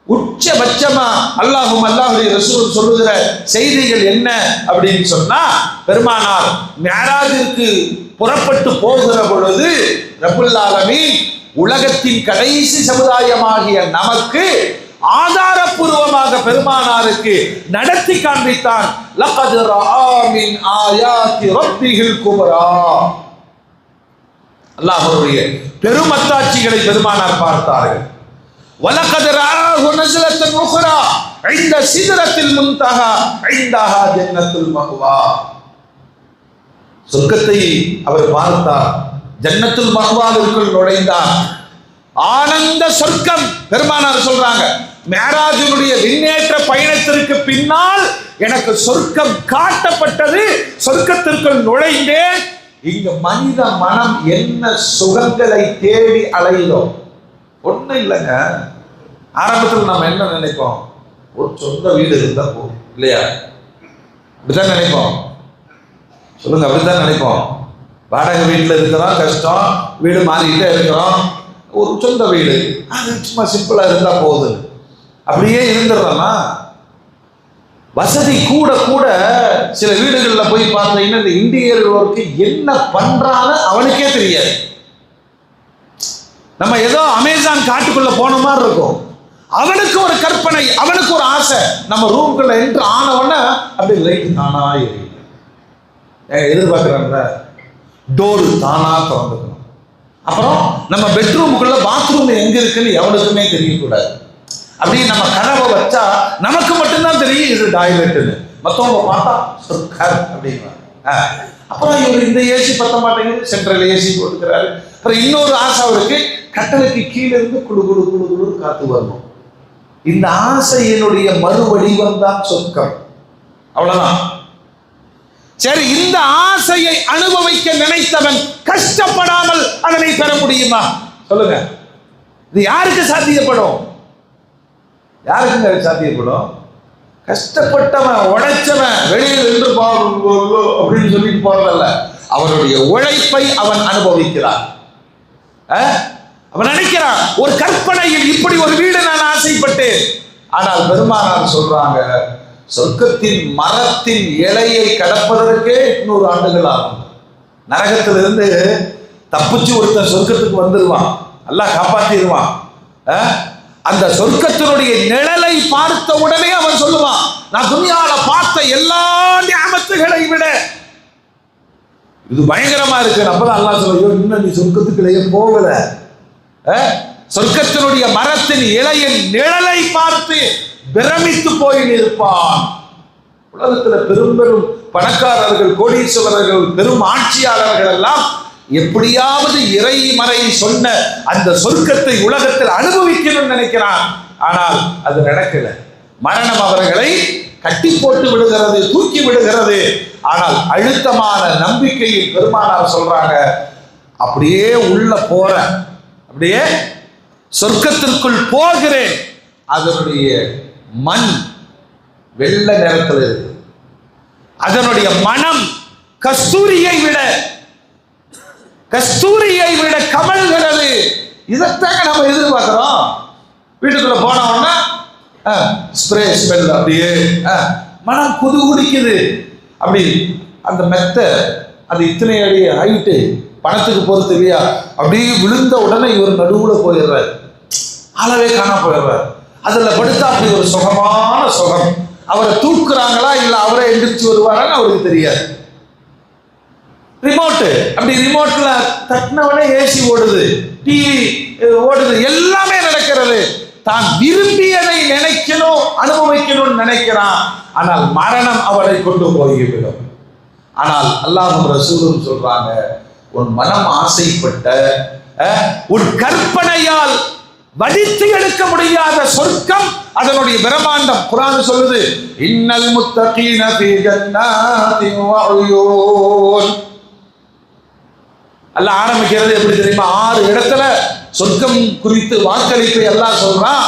உச்சபட்சமா அல்லாஹுடைய ரசூல் சொல்லுகிற செய்திகள் என்ன அப்படின்னு சொன்னா, பெருமானார் மிஅராஜிற்கு புறப்பட்டு போகிற பொழுது ரப்புல் ஆலமீன் உலகத்தின் கடைசி சமுதாயமாகிய நமக்கு ஆதாரபூர்வமாக பெருமானாருக்கு நடத்தி காண்பித்தான். லகத் ரஆ மின் ஆயாத்தி ரப்பிஹில் குப்ரா. அல்லாஹ்வுடைய பெருமத்தாட்சிகளை பெருமானார் பார்த்தார்கள். வலகத் ரஆஹு நஸலத்தன் உக்ரா இன்த சிதரத்தில் முன்தஹா இன்தஹா ஜன்னத்துல் மஹ்வா. சொர்க்கத்தை அவர் பார்த்தார், ஜன்னத்துல் மஹ்வாவிற்குள் நுழைந்தார். ஆனந்த சொர்க்கம். பெருமானார் சொல்றாங்க, மிஅராஜினுடைய விண்ணேற்ற பயணத்திற்கு பின்னால் எனக்கு சொர்க்கம் காட்டப்பட்டது, சொர்க்கத்திற்குள் நுழைந்தேன். இங்க மனித மனம் என்ன சுகங்களை தேடி அலையுதோ ஒண்ணு இல்லைங்க. ஆரம்பத்தில் நம்ம என்ன நினைப்போம், ஒரு சொந்த வீடு இருந்தா போதும் இல்லையா? அப்படித்தான் நினைப்போம். சொல்லுங்க, அப்படித்தான் நினைப்போம். வாடகை வீட்டில் இருக்கிறோம், கஷ்டம், வீடு மாறிக்கிட்டே இருக்கிறோம், ஒரு சொந்த வீடு அது சும்மா சிம்பிளா இருந்தா போகுது, அப்படியே இருந்துடுறோம்னா. வசதி கூட கூட சில வீடுகள்ல போய் பார்த்தீங்கன்னா இந்த இன்டீரியர் ஒர்க்கு என்ன பண்றான்னு அவனுக்கே தெரியாது. நம்ம ஏதோ அமேசான் காட்டுக்குள்ள போன மாதிரி இருக்கும். அவனுக்கு ஒரு கற்பனை, அவனுக்கு ஒரு ஆசை. நம்ம ரூம்குள்ள என்று ஆனவொன்னே அப்படியே லைட் தானா எரியும். எதிர்பார்க்கிறாங்க டோரு தானா திறந்துக்கணும். அப்புறம் நம்ம பெட்ரூமுக்குள்ள பாத்ரூம் எங்க இருக்குன்னு எவனுக்குமே தெரியக்கூடாது. அப்படி நம்ம கனவை வச்சா நமக்கு மட்டும்தான் தெரியும் இது டாய்லெட்னு. மற்றவங்க பார்த்தா சொர்க்கர் அப்படிங்கிறாங்க. அப்புறம் இவர் இந்த ஏசி பத்த மாட்டேங்குது, சென்ட்ரல் ஏசி போட்டுக்கிறாரு. அப்புறம் இன்னொரு ஆசை அவருக்கு, கட்டளைக்கு கீழே இருந்து குழு குழு குழு குழு காத்து வரணும். இந்த ஆசையினுடைய மறு வடிவம் தான் சொர்க்கம். அவ்வளவுதான். சரி, இந்த ஆசையை அனுபவிக்க நினைத்தவன் கஷ்டப்படாமல் அதனை பெற முடியுமா? சொல்லுங்க, இது யாருக்கு சாத்தியப்படும்? யாருக்குங்க சாத்தியப்படும்? கஷ்டப்பட்டவன், உழைச்சவன், வெளியில் நின்று அப்படின்னு சொல்லிட்டு போறதல்ல. அவருடைய உழைப்பை அவன் அனுபவிக்கிறான். அவன் நினைக்கிறான், ஒரு கற்பனையில் இப்படி ஒரு வீடு நான் ஆசைப்பட்டேன். ஆனால் பெருமானார் சொல்றாங்க, சொர்க்கத்தின் மரத்தின் இலையை கடப்பதற்கே 100 ஆண்டுகள் ஆகும். நரகத்திலிருந்து தப்பிச்சு ஒருத்தன் சொர்க்கத்துக்கு வந்துடுவான், அல்லாஹ் காப்பாத்திடுவான். அந்த சொர்க்கத்தினுடைய நிழலை பார்த்த உடனே அவன் சொல்லுவான், நான் துனியால பார்த்த எல்லா நியமத்துகளை விட இது பயங்கரமா இருக்கு. அப்பதான் அல்லாஹ் சொல்லுவோம், இன்னும் நீ சொர்க்கத்துக்குள்ளேயே போகல. சொர்க்கத்தினுடைய மரத்தின் இலையின் நிழலை பார்த்து பிரமித்து போய் இருப்பான். உலகத்துல பெரும் பெரும் பணக்காரர்கள், கோடீஸ்வரர்கள், பெரும் ஆட்சியாளர்கள் எல்லாம் எப்படியாவது இறைமறை சொன்ன அந்த சொர்க்கத்தை உலகத்தில் அனுபவிக்கணும்னு நினைக்கிறான். ஆனால் அது நடக்கல. மரணம் அவர்களை கட்டி போட்டு விடுகிறது, தூக்கி விடுகிறது. ஆனால் அழுத்தமான நம்பிக்கையில் பெருமானார் சொல்றாங்க, அப்படியே உள்ள போற, அப்படியே சொர்க்கத்திற்குள் போகிறேன். அதனுடைய மண் வெள்ளை நிறத்தில் இருக்கு. அதனுடைய மனம் கஸ்தூரியை விட கமழ்கிறது. இதைத்தாங்க நம்ம எதிர்பார்க்கிறோம். வீட்டுக்குள்ள போன உடனே ஸ்ப்ரே ஸ்மெல், அப்படியே மனம் குது குடிக்குது. அப்படி அந்த மெத்த அது இத்தனை அடி ஹைட்டு, பணத்துக்கு பொறுத்து இல்லையா, அப்படியே விழுந்த உடனே இவர் நடுவுல போயிடுறாரு, அளவே காண போயிடுறாரு. அதுல படுத்தா அப்படி ஒரு சுகமான சுகம். அவரை தூக்குறாங்களா இல்ல அவரை எந்திரிச்சு வருவாரான்னு அவருக்கு தெரியாது. ரிமோட்டு, அப்படி ரிமோட்ல தட்டினவனே ஏசி ஓடுது, டிவி ஓடுது, எல்லாமே நடக்கிறது. தான் விரும்பியதை நினைக்கணும், அனுபவிக்கணும்னு நினைக்கிறான். ஆனால் மரணம் அவரை கொண்டு போய்விடும். ஆனால் அல்லாஹ்வும் ரசூலும் சொல்றாங்க, உன் மனம் ஆசைப்பட்ட, உன் கற்பனையால் வடித்து எடுக்க முடியாத சொர்க்கம், அதனுடைய பிரம்மாண்டம். குர்ஆன் சொல்லுது, இன்னல் முத்தகீன ஃபீ ஜன்னாத்தின் வ உயூன். அல்லாஹ் ஆரம்பிக்கிறது எப்படி தெரியுமா? 6 இடத்துல சொர்க்கம் குறித்து வாக்களிப்பை அல்லாஹ் சொல்றான்.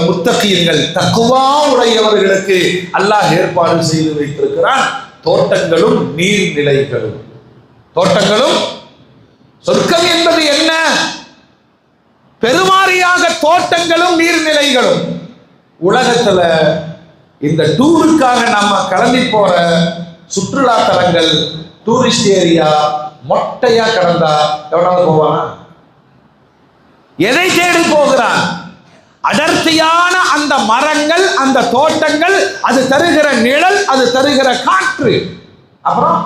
முத்தகீன்கள் தக்வா உடையவர்களுக்கு அல்லாஹ் ஏற்பாடு செய்து வைத்திருக்கிறான் தோட்டங்களும் நீர்நிலைகளும். தோட்டங்களும் சொர்க்கம் என்பது என்ன? பெருமாறியாக தோட்டங்களும் நீர்நிலைகளும். உலகத்துல இந்த டூருக்காக நம்ம கிளம்பி போற சுற்றுலா தலங்கள், டூரிஸ்ட் ஏரியா மொட்டையா கடந்தா எவனாவது போவானா? எதை தேடி போகிறான்? அடர்த்தியான அந்த மரங்கள், அந்த தோட்டங்கள், அது தருகிற நிழல், அது தருகிற காற்று. அப்புறம்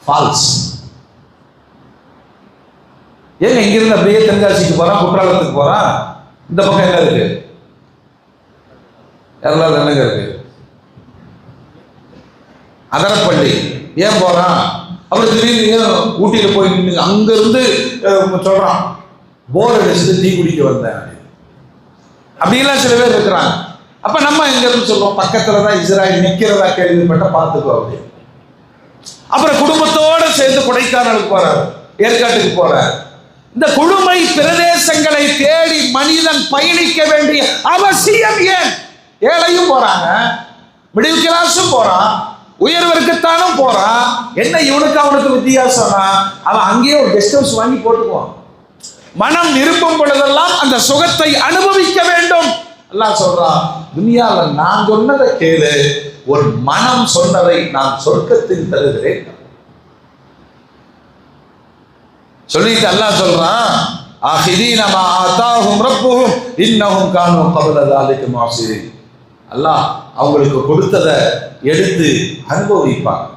ஃபால்ஸ். ஏங்க இங்கிருந்து அப்படியே தென்காசிக்கு போறான், குற்றாலத்துக்கு போறான், இந்த பக்கம் என்ன இருக்கு? எல்லாம் என்னங்க இருக்கு? அதரப்பள்ளி. ஏன் போறான்? அப்புறம் திடீர்னு ஊட்டியில போய் அங்க இருந்து சொல்றான் போர் அடிச்சுட்டு டீ குடிக்க வந்தேன் அப்படிலாம் சில பேர் இருக்கிறாங்க. அப்ப நம்ம எங்க இருந்து சொல்லுவோம் பக்கத்துலதான் இஸ்ராயல் நிக்கிறதா கேள்விப்பட்ட பார்த்துக்கோ அப்படி. அப்புறம் குடும்பத்தோட சேர்ந்து கொடைக்கானலுக்கு போறாரு, ஏற்காட்டுக்கு போறாரு. இந்த குழுமை பிரதேசங்களை தேடி மனிதன் பயணிக்க வேண்டிய அவசியம் ஏன்? ஏழையும் போறாங்க, மிடில் கிளாஸும் போறான், உயர்வர்க்கத்தானும் போறான். என்ன இவனுக்கு அவனுக்கு வித்தியாசம்னா அவன் அங்கேயே ஒரு கெஸ்ட் ஹவுஸ் வாங்கி போட்டுக்குவான். மனம் விரும்பும் பொழுதெல்லாம் அந்த சுகத்தை அனுபவிக்க வேண்டும். அல்லாஹ் சொல்றான், துனியால நான் சொன்னதை கேளு, ஒரு மனம் சொன்னதை நான் சொர்க்கத்தில் தருகிறேன் சொல்லிட்டு அல்லாஹ் சொல்றான், ஆஹிதீன மா ஆதாஹும் ரப்புஹும் இன்னஹும் கானூ கப்ல ذلك முஹ்சினீன். அல்லாஹ் அவங்களுக்கு கொடுத்ததை எடுத்து அனுபவிப்பாங்க.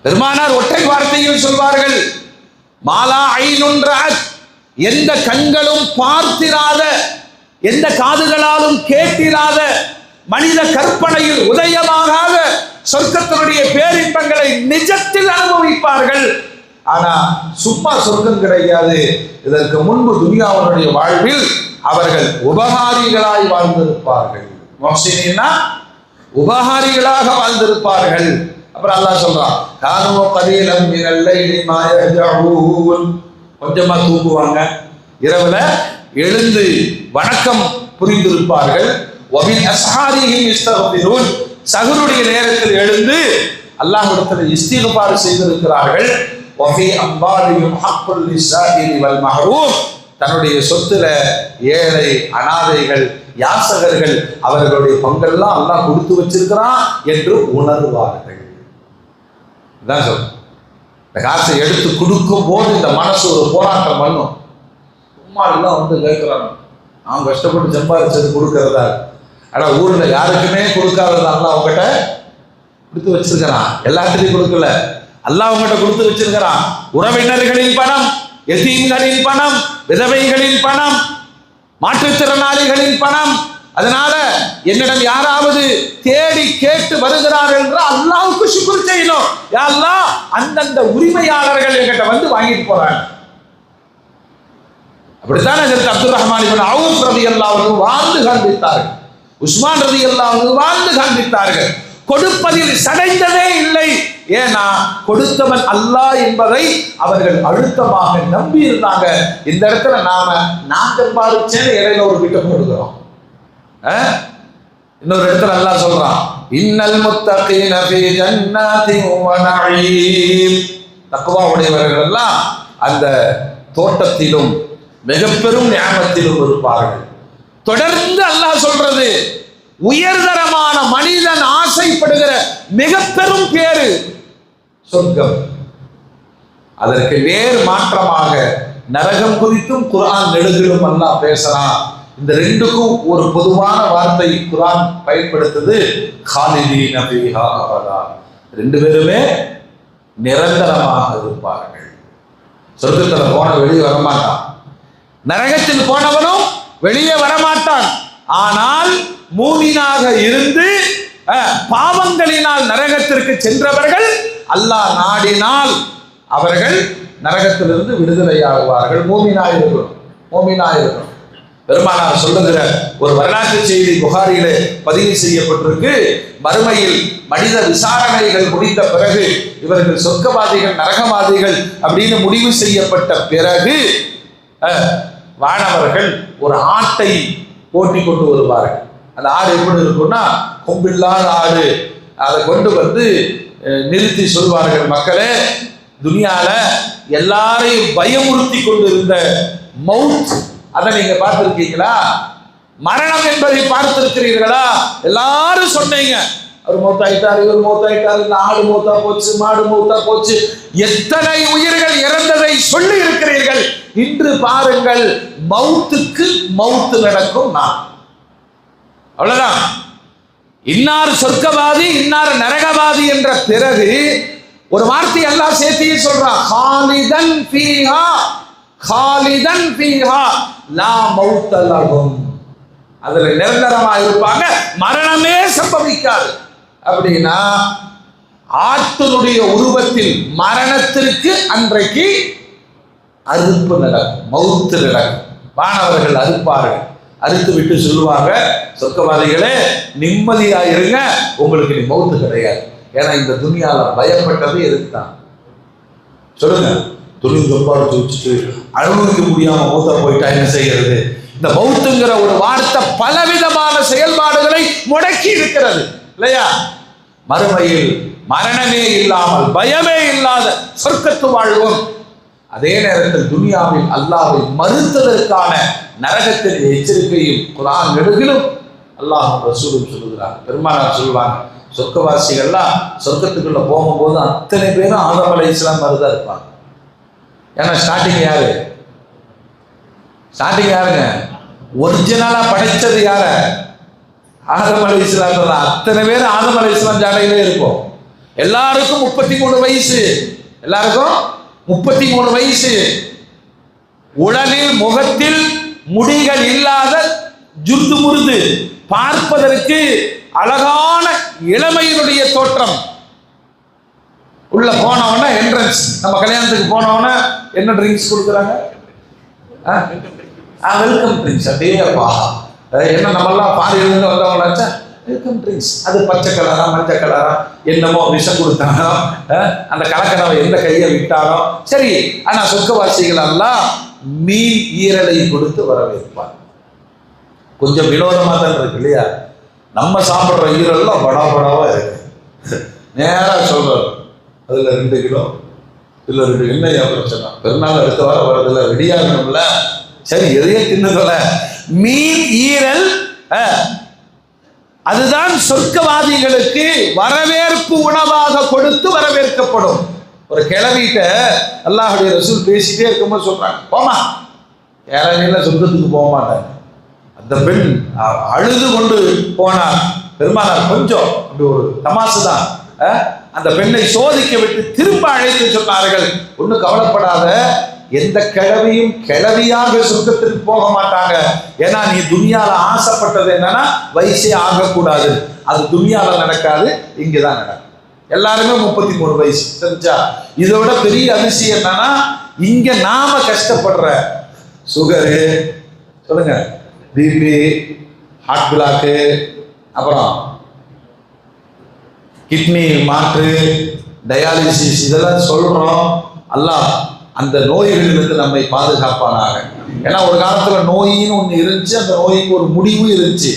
பெருமானார் ஒற்றை வார்த்தையில் சொல்வார்கள், மாலா ஐனுன் ரஅத், எந்த கண்களும் பார்த்திராத, எந்த காதுகளாலும் கேட்டிராத, மனித கற்பனையில் உதயமாகாத சொர்க்கத்தினுடைய பேரின்பங்களை நிஜத்தில் அனுபவிப்பார்கள். ஆனா சும்மா சொர்க்கம் கிடையாது. இதற்கு முன்பு துனியாவுடைய வாழ்வில் அவர்கள் உபகாரிகளாய் வாழ்ந்திருப்பார்கள். முஹ்சினீன்னா உபகாரிகளாக வாழ்ந்திருப்பார்கள். அப்புறம் அல்லாஹ் சொல்றான், கானூ கலீலம் மினல் லைலி மா யஹ்ஜஊன், கொஞ்சமா தூங்குவாங்க, இரவுல எழுந்து வணக்கம் புரிந்திருப்பார்கள். வபில் அஸ்ஹாரிஹிம் யஸ்தக்பிரூன், சஹருடைய நேரத்தில் எழுந்து அல்லாஹ்விடத்தில் இஸ்திக்பார் செய்திருக்கிறார்கள். வஃபி அம்வாலிஹிம் ஹக்குல் லிஸ்ஸாஇலி வல் மஹ்ரூம், தன்னுடைய சொத்துல ஏழை அனாதைகள் யாசகர்கள் அவர்களுடைய பங்கெல்லாம் அல்லாஹ் கொடுத்து வச்சிருக்கிறான் என்று உணர்வார்கள். இதான் சொல்ற. இந்த காசை எடுத்து கொடுக்கும் போது இந்த மனசு ஒரு போராட்டம் பண்ணும். சும்மா எல்லாம் வந்து கேட்கிறாங்க, அவன் கஷ்டப்பட்டு சம்பாதிச்சது கொடுக்கறதா? ஆனா ஊர்ல யாருக்குமே கொடுக்காததா அல்லாஹ் அவங்ககிட்ட கொடுத்து வச்சிருக்கிறான். எல்லாத்துலையும் கொடுக்கல, அல்லாஹ் அவங்ககிட்ட கொடுத்து வச்சிருக்கிறான். உறவினர்களின் பணம், எத்தீம்களின் பணம், விதவைகளின் பணம், மாற்றுத்திறனாளிகளின் பணம். அதனால என்னிடம் யாராவது தேடி கேட்டு வருகிறார்கள் என்றால் அல்லாஹ்வுக்கு ஷுக்ர் செய்யணும். யா அல்லாஹ், அந்தந்த உரிமையாளர்கள் என்கிட்ட வந்து வாங்கிட்டு போறாங்க. அப்படித்தான் ஹஜ்ரத் அப்துல் ரஹ்மான் இப்னு அவுஃப் ரலியல்லாஹு அன்ஹு வாழ்ந்து காண்பித்தார்கள். உஸ்மான் ரலியல்லாஹு அன்ஹு வாழ்ந்து காண்பித்தார்கள். கொடுப்பதில் சடைந்ததே இல்லை. ஏன்னா கொடுத்தவன் அல்லாஹ் என்பதை அவர்கள் அழுத்தமாக நம்பி இருந்தாங்க. இந்த இடத்துல நான் சம்பாதிச்சேன்னு இடையில ஒரு வீட்டை கொடுக்கிறோம். இன்னொரு இடத்துல அல்லாஹ் சொல்றான், இன்னல் முத்தகீன ஃபீ ஜன்னாத்தின் வ நஈம், தக்வா உடையவர்கள் எல்லாம் அந்த தோட்டத்திலும் மிக பெரும் நியாமத்திலும் இருப்பார்கள். தொடர்ந்து அல்லாஹ் சொல்றது, உயர்தரமான மனிதன் ஆசைப்படுகிற மிக பெரும் பேரு சொர்க்கம். அதற்கு நேர் மாற்றமாக நரகம் குறித்தும் குர்ஆன் நெடுகிலும் அல்லாஹ் பேசுறான். இந்த ரெண்டுக்கும் ஒரு பொதுவான வார்த்தை குர்ஆன் பயன்படுத்துது, காலிதீன ஃபீஹா அபதா. ரெண்டு பேருமே நிரந்தரமாக இருப்பார்கள். சொர்க்கத்தில் போன வெளியே வரமாட்டான், நரகத்தில் போனவனும் வெளியே வரமாட்டான். ஆனால் மூமினாக இருந்து பாவங்களினால் நரகத்திற்கு சென்றவர்கள் அல்லாஹ் நாடினால் அவர்கள் நரகத்திலிருந்து விடுதலையாகுவார்கள். மூமினாயிருக்கும். பெருமானார் சொல்லுகிற ஒரு வரலாற்று செய்தி புகாரிலே பதிவு செய்யப்பட்டிருக்கு. மறுமையில் மனித விசாரணைகள் முடிந்த பிறகு இவர்கள் சொர்க்கவாதிகள் நரகவாதிகள் அப்படின்னு முடிவு செய்யப்பட்ட பிறகு வானவர்கள் ஒரு ஆட்டை போட்டி கொண்டு வருவார்கள். அந்த ஆடு எப்படி இருக்கும்னா கொம்பில்லாத ஆடு. அதை கொண்டு வந்து நிறுத்தி சொல்வார்கள், மக்களே, துனியால எல்லாரையும் பயமுறுத்தி கொண்டு இருந்த மவுத், அதை நீங்க பார்த்திருக்கீங்களா? மரணம் என்பதை பார்த்திருக்கிறீர்களா? எல்லாரும் சொன்னீங்க, அவர் மௌத்தாயிட்டார், இவர் மௌத்தாயிட்டார், இந்த ஆடு மௌத்தா போச்சு, மாடு மௌத்தா போச்சு, எத்தனை உயிர்கள் இறந்ததை சொல்லி இருக்கிறீர்கள். இன்று பாருங்கள், மவுத்துக்கு மவுத்து நடக்கும் நான். அவ்வளவுதான். இன்னார் சொர்க்கவாதி, இன்னார் நரகவாதி என்ற பிறகு ஒரு வார்த்தை எல்லாம் சேர்த்தியே சொல்றான், காலிதன் ஃபீஹா காலிதன் ஃபீஹா லா மௌத்த லஹும். அதுல நிரந்தரமா இருப்பாங்க, மரணமே சம்பவிக்காது. அப்படின்னா ஆட்டினுடைய உருவத்தில் மரணத்திற்கு அன்றைக்கு அறுப்பு நடக்கும், மவுத்து நடக்கும். வானவர்கள் அறுப்பார்கள், அறுத்து விட்டு சொல்லுவாங்க, சொர்க்கவாதிகளே நிம்மதியா இருங்க, உங்களுக்கு நீ மவுத்து கிடையாது. ஏன்னா இந்த துனியால பயப்பட்டது எதுக்குதான் சொல்லுங்க? தொழில் தொப்பாடு வச்சுட்டு அனுபவிக்க முடியாம மௌத்தா போயிட்டா என்ன செய்யறது? இந்த மௌத்துங்கிற ஒரு வார்த்தை பலவிதமான செயல்பாடுகளை முடக்கி இருக்கிறது இல்லையா? மறுமையில் மரணமே இல்லாமல் பயமே இல்லாத சொர்க்கத்து வாழ்வோம். அதே நேரத்தில் துனியாவில் அல்லாஹ்வை மறுத்ததற்கான நரகத்தின் எச்சரிக்கையும் குர்ஆன் நெடுகிலும் அல்லாஹ் ரசூலும் சொல்லுகிறார். பெருமானார் சொல்லுவாங்க, சொர்க்கவாசிகள்லாம் சொர்க்கத்துக்குள்ள போகும்போது அத்தனை பேரும் ஆதம் அலைஹிஸ்ஸலாம் மாதிரிதான் இருப்பாங்க. ஏன்னா ஸ்டார்டிங் யாரு? ஸ்டார்டிங் யாருங்க? ஒரிஜினலா படைச்சது யார? ஆதம் அலைஹிஸ்ஸலாம் தான். அத்தனை பேர் ஆதம் அலைஹிஸ்ஸலாம் ஜாடையிலே இருக்கும். எல்லாருக்கும் 33 வயசு, எல்லாருக்கும் 33 வயசு. உடலில் முகத்தில் முடிகள் இல்லாத ஜுர்து முருது, பார்ப்பதற்கு அழகான இளமையினுடைய தோற்றம். உள்ள போனவன என்ட்ரன்ஸ், நம்ம கல்யாணத்துக்கு போனவன என்ன ட்ரிங்க்ஸ் கொடுக்குறாங்க? Welcome drinks. அப்படியேப்பா, என்ன நம்மெல்லாம் பாரியிலிருந்து வந்தவங்களாச்சா வெல்கம் ட்ரிங்க்ஸ். அது பச்சை கலரா மஞ்சள் கலரா என்னமோ விஷம் கொடுத்தானோ, அந்த கலக்கணவை எந்த கையை விட்டானோ சரி. ஆனா சொர்க்கவாசிகள் எல்லாம் மீன் ஈரலை கொடுத்து வரவேற்பார். கொஞ்சம் வினோதமா தான் இருக்கு இல்லையா? நம்ம சாப்பிட்ற ஈரல்லாம் படாபடாவா இருக்கு. நேரா சொல்றோம், அதுல 2 கிலோ இல்ல 2 என்ன பிரச்சனை, பெருநாள் அடுத்த வாரம் வரதுல ரெடியாகணும்ல. சரி, எதையே தின்னுதல மீன் ஈரல். அதுதான் சொர்க்கவாதிகளுக்கு வரவேற்பு உணவாக கொடுத்து வரவேற்கப்படும். ஒரு கிழவிட்ட அல்லாஹ்வுடைய ரசூல் பேசிட்டே இருக்கும்போது சொல்றாங்க, போமா யாரையும் சொர்க்கத்துக்கு போக மாட்டாங்க. அந்த பெண் அழுது கொண்டு போனார். பெருமானார் கொஞ்சம் அப்படி ஒரு தமாசு தான், அந்த பெண்ணை சோதிக்க விட்டு திரும்ப அழைத்து சொன்னார்கள், ஒன்றும் கவலைப்படாத, எந்த கிழவியும் கிழவியாக சொர்க்கத்திற்கு போக மாட்டாங்க. ஏன்னா நீ துனியால ஆசைப்பட்டது என்னன்னா வயசே ஆகக்கூடாது. அது துனியால நடக்காது, இங்கதான் நடக்கும். எல்லாருமே 33 வயசு தெரிஞ்சா. இதோட பெரிய அதிசயம் என்னன்னா, இங்க நாம கஷ்டப்படுற சுகரு, சொல்லுங்க, பிபி, ஹார்ட் பிளாக்கு, அப்புறம் கிட்னி மாற்று, டயாலிசிஸ், இதெல்லாம் சொல்றோம். அல்லாஹ் அந்த நோய்களிலிருந்து நம்மை பாதுகாப்பானாக. ஏன்னா ஒரு காலத்துல நோயின்னு ஒண்ணு இருந்துச்சு, அந்த நோய்க்கு ஒரு முடிவு இருந்துச்சு.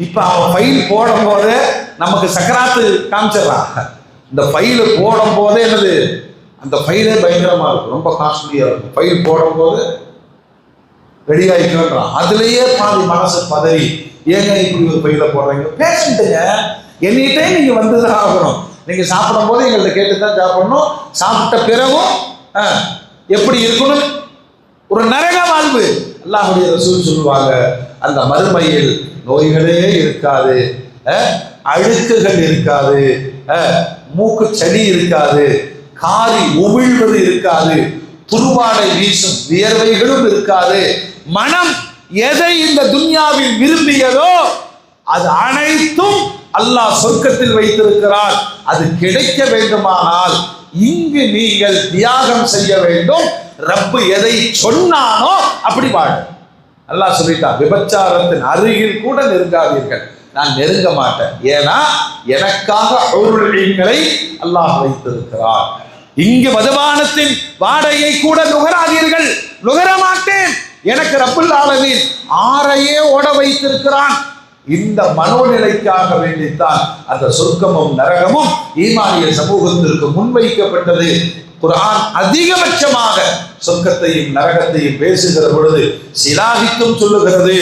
இப்ப அவன் ஃபைல் போடும் போதே நமக்கு சக்கராத்து காமிச்சிடறான். இந்த ஃபைலு போடும் போதே என்னது, அந்த ஃபைலே பயங்கரமா இருக்கும், ரொம்ப காஸ்ட்லியா இருக்கும். ஃபைல் போடும் போது ரெடி ஆகிக்கன்றான். அதுலயே பாதி மனசு பதறி, ஏங்க இப்படி ஒரு ஃபைல போடுறீங்க? பேஷண்ட்டுங்க, என்கிட்டே நீங்க வந்துதான் ஆகணும். நீங்க சாப்பிடும் போது எங்கள்கிட்ட கேட்டுதான் சாப்பிடணும். சாப்பிட்ட பிறகும் எப்படி இருக்கணும்? ஒரு நரக வாழ்வு. அல்லாஹ்வுடைய ரசூல் சொல்லுவாங்க, அந்த மறுமையில் நோய்களே இருக்காது, அழுக்குகள் இருக்காது, மூக்கு சளி இருக்காது, காரி உமிழ்வது இருக்காது, துருவாடை வீசும் வியர்வைகளும் இருக்காது. மனம் எதை இந்த துன்யாவில் விரும்பியதோ அது அனைத்தும் அல்லாஹ் சொர்க்கத்தில் வைத்திருக்கிறார். அது கிடைக்க வேண்டுமானால் இங்கு நீங்கள் தியாகம் செய்ய வேண்டும். ரப்பு எதை சொன்னானோ அப்படி வாழ. அல்லாஹ் சொல்லிட்டான், விபச்சாரத்தின் அருகில் கூட நெருங்காதீர்கள், நான் நெருங்க மாட்டேன். ஏன்னா எனக்காக அருள்களை அல்லாஹ் வைத்திருக்கிறார். இங்கு மதுபானத்தின் வாடையை கூட நுகராதீர்கள், நுகர மாட்டேன். எனக்கு ரப்புல் ஆலமீன் ஆறையே ஓட வைத்திருக்கிறான். இந்த மனோநிலைக்காக வேண்டித்தான் அந்த சொர்க்கமும் நரகமும் ஈமானிய சமூகத்திற்கு முன்வைக்கப்பட்டது. குர்ஆன் அதிகபட்சமாக சொர்க்கத்தையும் நரகத்தையும் பேசுகிற பொழுது சிலாகித்தும் சொல்லுகிறது,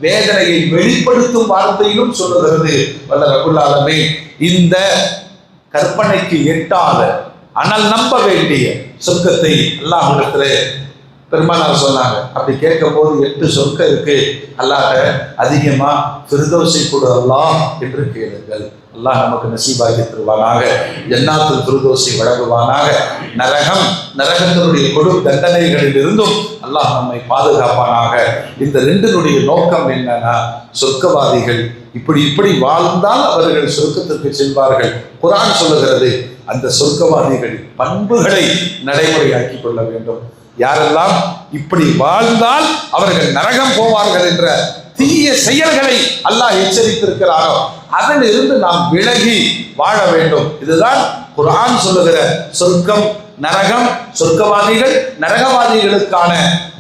வேதனையை வெளிப்படுத்தும் வார்த்தையிலும் சொல்லுகிறது. வல்ல ரப்புல் ஆலமீன் இந்த கற்பனைக்கு எட்டாத ஆனால் நம்ப வேண்டிய சொர்க்கத்தை அல்லாஹ்விடத்திலே பெருமானார் சொன்னாங்க. அப்படி கேட்கும் போது 8 சொர்க்கம் இருக்கு, அல்லாஹ் அதிகமா ஃபிர்தௌஸை கொடு அல்லாஹ் என்று கேளுங்கள். அல்லாஹ் நமக்கு நசீபாக்கி தருவானாக, ஜன்னாத்துல் ஃபிர்தௌஸை வழங்குவானாக. நரகத்தினுடைய கொடும் தண்டனைகளில் இருந்தும் அல்லாஹ் நம்மை பாதுகாப்பானாக. இந்த 2னுடைய நோக்கம் என்னன்னா, சொர்க்கவாதிகள் இப்படி வாழ்ந்தால் அவர்கள் சொர்க்கத்திற்கு செல்வார்கள். குர்ஆன் சொல்லுகிறது, அந்த சொர்க்கவாதிகளின் பண்புகளை நடைமுறையாக்கி கொள்ள வேண்டும். யாரெல்லாம் இப்படி வாழ்ந்தால் அவர்கள் நரகம் போவார்கள் என்ற தீய செயல்களை அல்லாஹ் எச்சரித்திருக்கிறாரோ அதிலிருந்து நாம் விலகி வாழ வேண்டும். இதுதான் குர்ஆன் சொல்லுகிற சொர்க்கம் நரகம், சொர்க்கவாதிகள் நரகவாதிகளுக்கான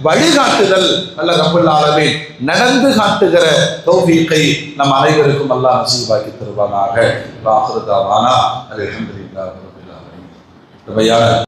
வழிகாட்டுதல். அல்ல ரப்புல் ஆலமீன் நடந்து காட்டுகிற தௌஃபீகை நம் அனைவருக்கும் அல்லாஹ் நசீபாக்கி தருவானாக. ஆகிரு தஅவானா அல்ஹம்துலில்லாஹி ரப்பில் ஆலமீன்.